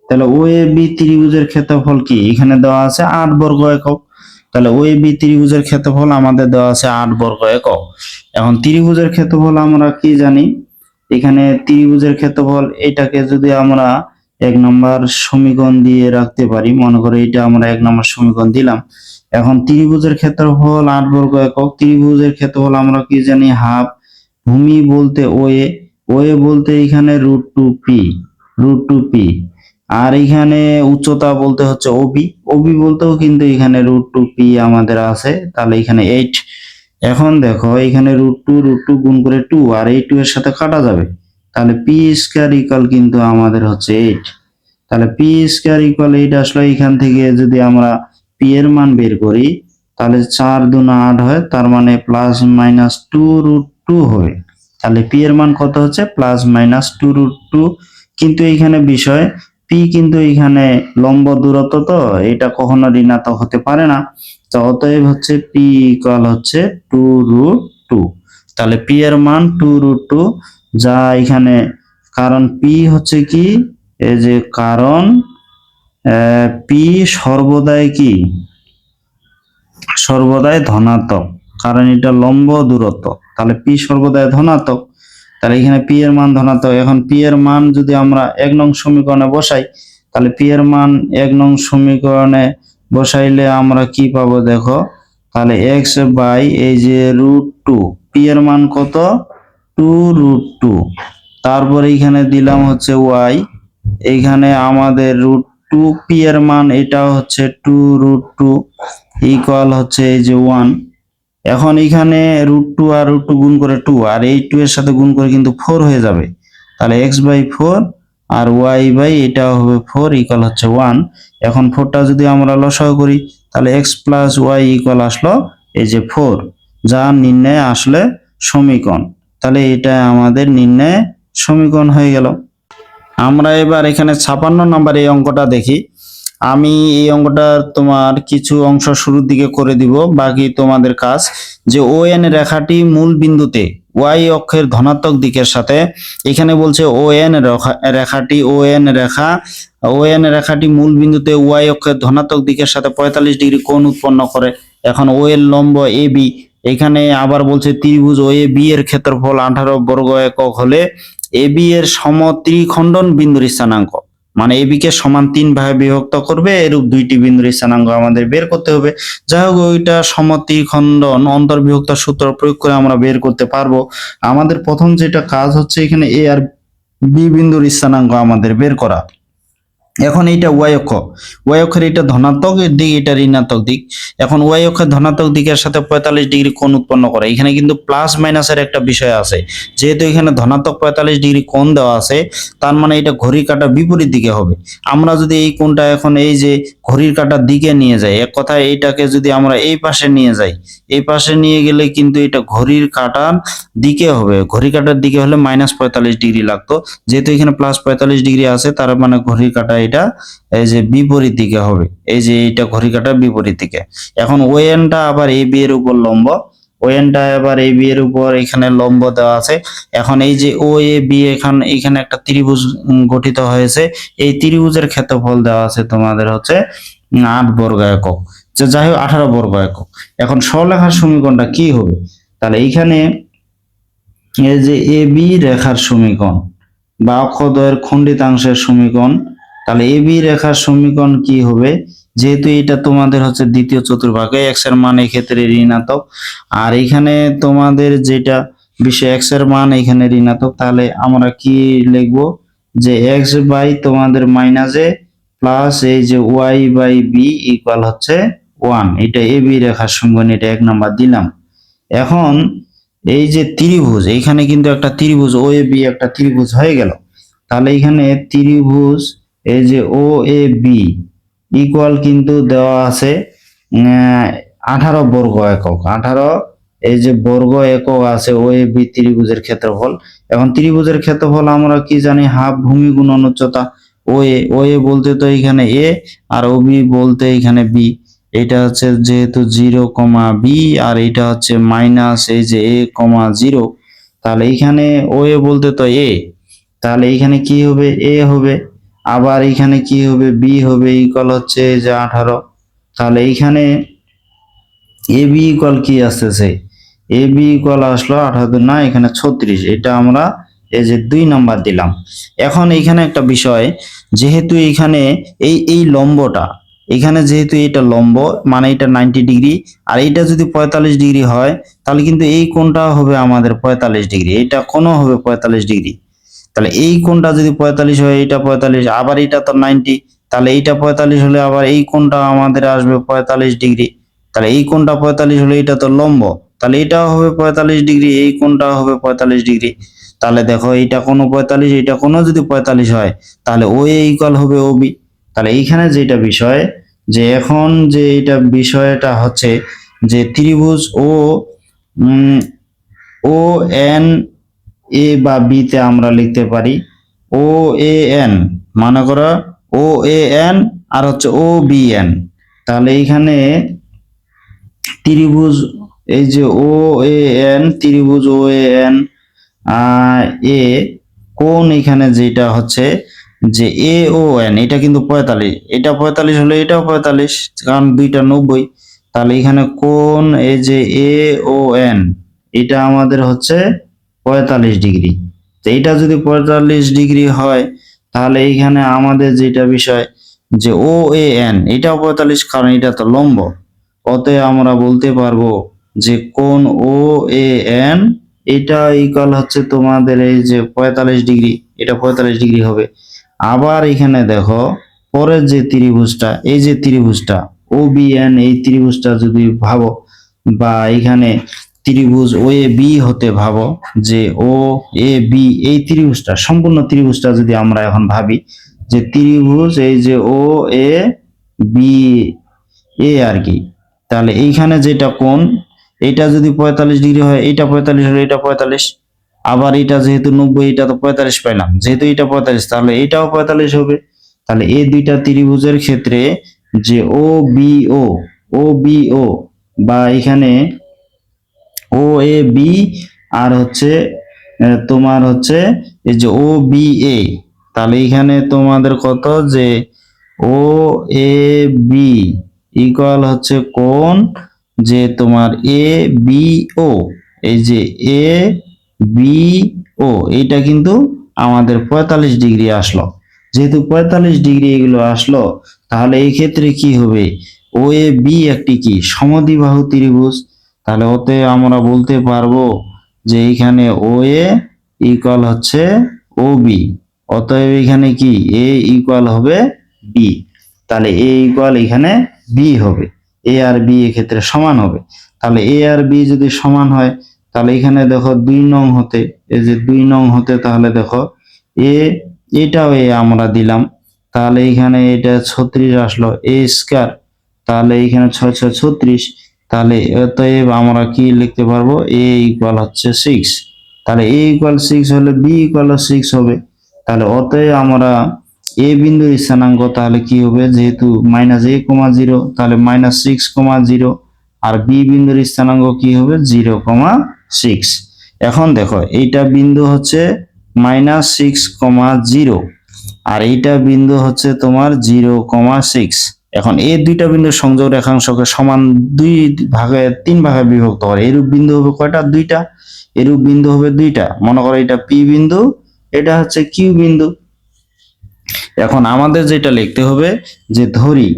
তাহলে ও এ বি ত্রিভুজের ক্ষেত্রফল কি, এখানে দেওয়া আছে 8 বর্গ একক। তাহলে ও এ বি ত্রিভুজের ক্ষেত্রফল আমাদের দেওয়া আছে 8 বর্গ একক। এখন ত্রিভুজের ক্ষেত্রফল আমরা কি জানি, এখানে ত্রিভুজের ক্ষেত্রফল এটাকে যদি আমরা 1 নম্বর সমীকরণ দিয়ে রাখতে পারি, মনে করো এটা আমরা 1 নম্বর সমীকরণ দিলাম। এখন ত্রিভুজের ক্ষেত্রফল 8 বর্গ একক, ত্রিভুজের ক্ষেত্রফল আমরা কি জানি হাফ, ভূমি বলতে ও এ বলতে এখানে √2 পি, √2 পি, আর এখানে উচ্চতা বলতে হচ্ছে ওবি, ওবি বলতেও কিন্তু এখানে √2 পি আমাদের আছে। তাহলে এখানে 8। এখন দেখো এখানে √2 গুণ করে 2, আর এই 2 এর সাথে কাটা যাবে, তাহলে পি স্কয়ার ইকুয়াল কিন্তু আমাদের হচ্ছে 8। তাহলে পি স্কয়ার ইকুয়াল 8 আসলে এখান থেকে যদি আমরা পি এর মান বের করি, তাহলে 4 দুনা 8 হয়, তার মানে প্লাস মাইনাস 2√2 হবে। তাহলে পি এর মান কত হচ্ছে, প্লাস মাইনাস 2√2। কিন্তু এখানে বিষয় পি কিন্তু এখানে লম্ব দূরত্ব, তো এটা কখনো ঋণাত্মক হতে পারে না। তো অতএব হচ্ছে পি ইকুয়াল হচ্ছে 2√2। তাহলে পি এর মান 2√2, যা এখানে, কারণ পি হচ্ছে কি, এই যে কারণ পি সর্বদাই কি, সর্বদাই ধনাত্মক, কারণ এটা লম্ব দূরত্ব। তাহলে পি সর্বদাই ধনাত্মক, তাহলে এখানে পি এর মান ধনাত্মক। এখন পি এর মান যদি আমরা 1 নং সমীকরণে বসাই, তাহলে পি এর মান 1 নং সমীকরণে বসাইলে আমরা কি পাবো দেখো, তাহলে এক্স বাই এই যে √2, পি এর মান কত 2√2, তারপরে এখানে দিলাম হচ্ছে ওয়াই, এইখানে আমাদের √2, পি এর মান এটা হচ্ছে 2√2 ইকুয়াল হচ্ছে এই যে 1। এখন এখানে √2 আর √2 গুণ করে 2, আর এই 2 এর সাথে গুণ করে কিন্তু 4 হয়ে যাবে, তাহলে x/4 আর y এটা হবে 4 ইকুয়াল হচ্ছে 1। এখন 4টা যদি আমরা লসাগু করি তাহলে x + y ইকুয়াল আসলো এই যে 4, যা নির্ণয়ে আসলে সমীকরণ। তাহলে এটা আমাদের নির্ণয়ে সমীকরণ হয়ে গেল। আমরা এবার এখানে 56 নম্বর এই অঙ্কটা দেখি। আমি এই অঙ্কটা তোমার কিছু অংশ শুরুর দিকে করে দিব, বাকি তোমাদের কাজ। যে ON রেখাটি মূল বিন্দুতে y অক্ষের ধনাত্মক দিকের সাথে, এখানে বলছে ON রেখাটি মূল বিন্দুতে y অক্ষের ধনাত্মক দিকের সাথে 45 ডিগ্রি কোণ উৎপন্ন করে। এখন O এর লম্ব AB, এখানে আবার বলছে ত্রিভুজ OAB এর ক্ষেত্রফল 18 বর্গ একক হলে AB এর সমত্রিখণ্ডন বিন্দুর স্থানাঙ্ক, মানে এবি কে সমান 3 ভাগে বিভক্ত করবে, এরূপ দুইটি বিন্দুর স্থানাঙ্ক আমাদের বের করতে হবে। যাই হোক, ওইটা সমত্রিখণ্ডন অন্তর্বিভক্ত সূত্র প্রয়োগ করে আমরা বের করতে পারবো। আমাদের প্রথম যেটা কাজ হচ্ছে এখানে এ আর বি বিন্দুর স্থানাঙ্ক আমাদের বের করা। এখন এইটা ওয়াই অক্ষের এটা ধনাত্মক দিক, এটা ঋণাত্মক দিক। এখন ওয়াই অক্ষের ধনাত্মক দিকের সাথে 45 ডিগ্রি কোণ উৎপন্ন করে। এখানে কিন্তু প্লাস মাইনাসের একটা বিষয় আছে, যেহেতু এখানে ধনাত্মক 45 ডিগ্রি কোণ দেওয়া আছে, তার মানে এটা ঘড়ির কাঁটার বিপরীত দিকে হবে। আমরা যদি এই কোণটা এখন এই যে ঘড়ির কাঁটার দিকে নিয়ে যাই, এক কথায় এইটাকে যদি আমরা এই পাশে নিয়ে যাই, এই পাশে নিয়ে গেলে কিন্তু এটা ঘড়ির কাঁটার দিকে হবে। ঘড়ির কাঁটার দিকে হলে -45 ডিগ্রি লাগতো, যেহেতু এখানে +45 ডিগ্রি আছে, তার মানে ঘড়ির কাঁটা এটা এই যে বিপরীত দিকে হবে। এই যে এটা ঘড়ির কাঁটার বিপরীত দিকে। এখন ওএনটা আবার এবি এর উপর লম্ব, ওএনটা আবার এবি এর উপর এখানে লম্ব দেওয়া আছে। এখন এই যে ও এ বি, এখানে একটা ত্রিভুজ গঠিত হয়েছে। এই ত্রিভুজের ক্ষেত্রফল দেওয়া আছে তোমাদের হচ্ছে 8 বর্গ একক, যাই হোক 18 বর্গ একক। এখন সরলরেখার সমীকরণটা কি হবে? তাহলে এইখানে এই যে এবি রেখার সমীকরণ বা অক্ষদ্বয়ের খণ্ডিতাংশের সমীকরণ, তাহলে এবি রেখার সমীকরণ কি হবে? যেহেতু এটা তোমাদের হচ্ছে দ্বিতীয় চতুর্ভাগে, এক্স এর মান এক্ষেত্রে ঋণাত্মক, আর এখানে তোমাদের যেটা বিষয় এক্স এর মান এখানে ঋণাত্মক, তাহলে আমরা কি লিখবো যে এক্স বাই তোমাদের -a প্লাস এই যে y/b ইকুয়াল হচ্ছে 1। এটা এবি রেখার সমীকরণ, এটা 1 নাম্বার দিলাম। এখন এই যে ত্রিভুজ, এইখানে কিন্তু একটা ত্রিভুজ OAB একটা ত্রিভুজ হয়ে গেল। তাহলে এখানে ত্রিভুজ এই যে OAB ইকুয়াল কিন্তু দেওয়া আছে 18 বর্গ একক, 18 এই যে বর্গ একক আছে OAB ত্রিভুজের ক্ষেত্রফল। এখন ত্রিভুজের ক্ষেত্রফল আমরা কি জানি, হাফ ভূমি গুণন উচ্চতা। OA বলতে তো এখানে A, আর OB বলতে এখানে B। এটা হচ্ছে যেহেতু 0, b, আর এটা হচ্ছে মাইনাস এই যে a, 0, তাহলে এখানে OA বলতে তো A, তাহলে এখানে কি হবে? A হবে। আবার এখানে কি হবে? B হবে, ইকুয়াল হচ্ছে এই যে 18। তাহলে এইখানে AB ইকুয়াল কি আসতেছে? AB ইকুয়াল আসলো 18 না, এখানে 36। এটা আমরা এই যে 2 নাম্বার দিলাম। এখন এইখানে একটা বিষয়, যেহেতু এইখানে এই লম্বটা, এখানে যেহেতু এটা লম্ব মানে এটা 90 ডিগ্রি, আর এটা যদি 45 ডিগ্রি হয়, তাহলে কিন্তু এই কোণটা হবে আমাদের 45 ডিগ্রি, এটা কোণও হবে 45 ডিগ্রি। তাহলে এই কোণটা যদি 45 হয়, এটা 45, আবার এটা তো 90, তাহলে এইটা 45 হলে আবার এই কোণটা আমাদের আসবে 45 ডিগ্রি। তাহলে এই কোণটা 45 হলে এটা তো লম্ব, তাহলে এটাও হবে 45 ডিগ্রি, এই কোণটাও হবে 45 ডিগ্রি। তাহলে দেখো এইটা কোনো 45, এইটা কোনো যদি 45 হয়, তাহলে OA ইকুয়াল হবে OB। তাহলে এইখানে যেটা বিষয়, যে এখন যে এটা বিষয়টা হচ্ছে যে ত্রিভুজ ON A বা B তে আমরা লিখতে পারি OAN, মনে করো OAN আর হচ্ছে OBN। তাহলে এইখানে ত্রিভুজ এই যে OAN, ত্রিভুজ OAN এ কোণ এখানে যেটা হচ্ছে যে AON, এটা কিন্তু 45, এটা 45 হলে এটাও 45, কারণ দুইটা 90। তাহলে এখানে কোণ এই যে AON এটা আমাদের হচ্ছে 45 ডিগ্রি। তো এটা যদি 45 ডিগ্রি হয়, তাহলে এইখানে আমাদের যেটা বিষয় যে ও এ এন এটাও 45, কারণ এটা তো লম্ব। অতএব আমরা বলতে পারবো যে কোণ ও এ এন এটা ইকুয়াল হচ্ছে তোমাদের এই যে 45 ডিগ্রি, এটা 45 ডিগ্রি হবে। আবার এখানে দেখো পরের যে ত্রিভুজটা, এই যে ত্রিভুজটা ও বি এন, এই ত্রিভুজটা যদি ভাবো, বা এখানে ত্রিভুজ ও এ বি হতে ভাবো, যে ও এ বি এই ত্রিভুজটা, সম্পূর্ণ ত্রিভুজটা যদি আমরা এখন ভাবি যে ত্রিভুজ এই যে ও এ বি এ আর কি, তাহলে এইখানে যেটা কোণ এটা যদি 45 ডিগ্রি হয়, এটা 45 হলে এটা 45, আবার এটা যেহেতু 90, এটা তো 45 পাইলাম, যেহেতু এটা 45 তাহলে এটাও 45 হবে। তাহলে এই দুইটা ত্রিভুজের ক্ষেত্রে যে ও বি ও, ও বি ও, বা এখানে ও এ বি, আর হচ্ছে তোমার হচ্ছে এই যে ও বি এ, তাহলে এখানে তোমাদের কত যে ও এ বি ইকুয়াল হচ্ছে কোণ যে তোমার এ বি ও, এই যে এ বি ও এইটা কিন্তু আমাদের 45 ডিগ্রি আসলো। যেহেতু 45 ডিগ্রি এগুলো আসলো, তাহলে এই ক্ষেত্রে কি হবে, ও এ বি একটি কি সমদ্বিবাহু ত্রিভুজ। তাহলে ওতে আমরা বলতে পারবো যে এখানে ও এ ইকুয়াল হচ্ছে ও বি, অতএব এখানে কি এ ইকুয়াল হবে বি, তাহলে এ ইকুয়াল এখানে বি হবে, এ আর বি এক্ষেত্রে সমান হবে। তাহলে এ আর বি যদি সমান হয়, তাহলে এখানে দেখো 2 নং হতে, এই যে 2 নং হতে, তাহলে দেখো এ এটাও এ আমরা দিলাম, তাহলে এখানে এটা 36 আসলো এ স্কয়ার, তাহলে এখানে 6 6 36, তাহলে অতএব আমরা কি লিখতে পারবো এ ইকুয়াল হচ্ছে 6, তাহলে এ ইকুয়াল 6 হলে বি ইকুয়াল 6 হবে। তাহলে অতএব আমরা এ বিন্দুর স্থানাঙ্ক তাহলে কি হবে, যেহেতু -a,0 তাহলে -6,0, আর বি বিন্দুর স্থানাঙ্ক কি হবে 0,6। এখন দেখো এইটা বিন্দু হচ্ছে -6,0 আর এইটা বিন্দু হচ্ছে তোমার 0,6। এখন এই দুইটা বিন্দুর সংযোগ রেখাংশকে সমান তিন ভাগে বিভক্ত করে। এরূপ বিন্দু হবে কয়টা, দুইটা। এরূপ বিন্দু হবে দুইটা। মনে করো এটা পি বিন্দু, এটা হচ্ছে কিউ বিন্দু। এখন আমাদের যেটা লিখতে হবে যে ধরি,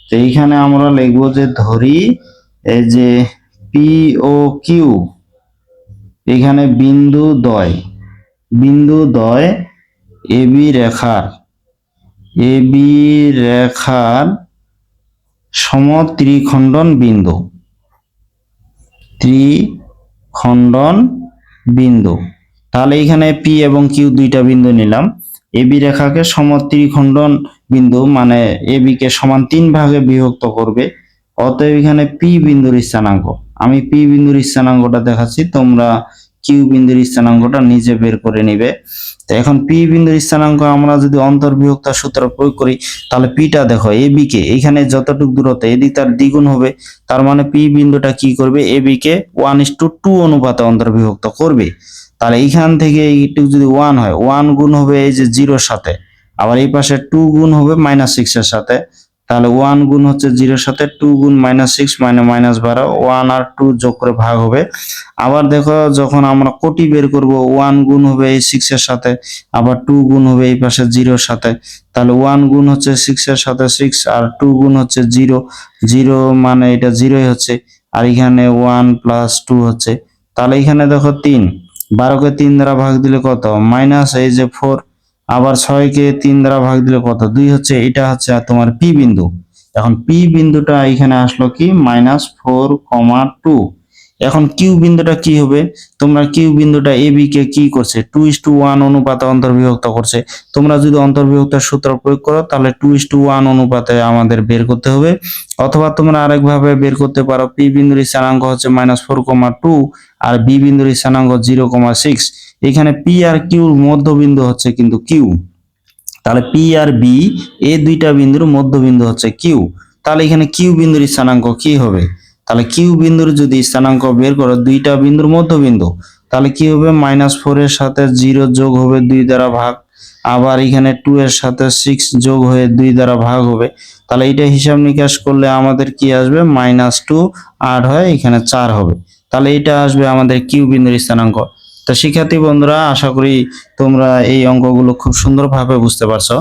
তো এইখানে আমরা লিখবো যে ধরি এই যে পি ও কিউ, এখানে বিন্দু দ্বয় এবি রেখার সমত্রিখণ্ডন বিন্দু। তাহলে এখানে পি এবং কিউ দুইটা বিন্দু নিলাম, এবি রেখাকে সমত্রিখণ্ডন বিন্দু মানে এবি কে সমান 3 ভাগে বিভক্ত করবে। অতএব এখানে পি বিন্দুর স্থানাঙ্ক, আমি পি বিন্দুর স্থানাঙ্কটা দেখাচ্ছি, তোমরা কিউ বিন্দুর স্থানাঙ্কটা নিজে বের করে নিবে। তো এখন পি বিন্দুর স্থানাঙ্ক আমরা যদি অন্তর্বিভক্ত সূত্র প্রয়োগ করি, তাহলে পিটা দেখো এবি কে এইখানে যতটুকু দূরত্ব এদিক তার দ্বিগুণ হবে, তার মানে পি বিন্দুটা কি করবে, এবি কে 1:2 অনুপাতে অন্তর্বিভক্ত করবে। তাহলে এইখান থেকে এইটুকু যদি 1 হয়, 1 গুণ হবে এই যে 0-র সাথে, আবার এই পাশে 2 গুণ হবে -6 এর সাথে, তাহলে 1 গুণ হচ্ছে 0-র সাথে, 2 গুণ -6 মানে -12, 1 আর 2 যোগ করে ভাগ হবে। আবার দেখো যখন আমরা কোটি বের করব, 1 গুণ হবে এই 6 এর সাথে, আবার 2 গুণ হবে এই পাশে 0-র সাথে, তাহলে 1 গুণ হচ্ছে 6 এর সাথে 6, আর 2 গুণ হচ্ছে 0, 0 মানে এটা 0ই হচ্ছে, আর এখানে 1 + 2 হচ্ছে। তাহলে এখানে দেখো 3, 12 কে 3 দ্বারা ভাগ দিলে কত, মাইনাস এই যে 4, আবার 6 কে 3 দ্বারা ভাগ দিলে কত, 2 হচ্ছে। এটা হচ্ছে তোমার পি বিন্দু। এখন পি বিন্দুটা এখানে আসলো কি -4,2। এখন কিউ বিন্দুটা কি হবে, তোমরা কিউ বিন্দুটা এবি কে কি করছে 2:1 অনুপাতে অন্তর্বিভক্ত করছে। তোমরা যদি অন্তর্বিভক্তের সূত্র প্রয়োগ করো, তাহলে 2:1 অনুপাতে আমাদের বের করতে হবে। অথবা তোমরা আরেকভাবে বের করতে পারো, পি বিন্দুর স্থানাঙ্ক হচ্ছে -4,2 আর বি বিন্দুর স্থানাঙ্ক 0,6। এখানে পি আর কিউর মধ্যবিন্দু হচ্ছে কিন্তু কিউ, তাহলে পি আর বি এই দুইটা বিন্দুর মধ্যবিন্দু হচ্ছে কিউ। তাহলে এখানে কিউ বিন্দুর স্থানাঙ্ক কি হবে, তাহলে কিউ বিন্দুর যদি স্থানাঙ্ক বের করো দুইটা বিন্দুর মধ্যবিন্দু, তাহলে কি হবে, -4 এর সাথে 0 যোগ হবে 2 দ্বারা ভাগ, আবার এখানে 2 এর সাথে 6 যোগ হয়ে 2 দ্বারা ভাগ হবে। তাহলে এটা হিসাব নিকাশ করলে আমাদের কি আসবে, -2 8 হয়, এখানে 4 হবে। তাহলে এটা আসবে আমাদের কিউ বিন্দুর স্থানাঙ্ক। তো শিক্ষার্থী বন্ধুরা, আশা করি তোমরা এই অঙ্কগুলো খুব সুন্দরভাবে বুঝতে পারছো।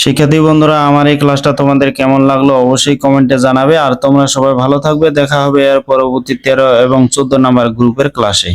শিক্ষার্থী বন্ধুরা, আমার এই ক্লাসটা তোমাদের কেমন লাগলো অবশ্যই কমেন্টে জানাবে। আর তোমরা সবাই ভালো থাকবে। দেখা হবে এর পরবর্তী 13 এবং 14 নাম্বার গ্রুপের ক্লাসে।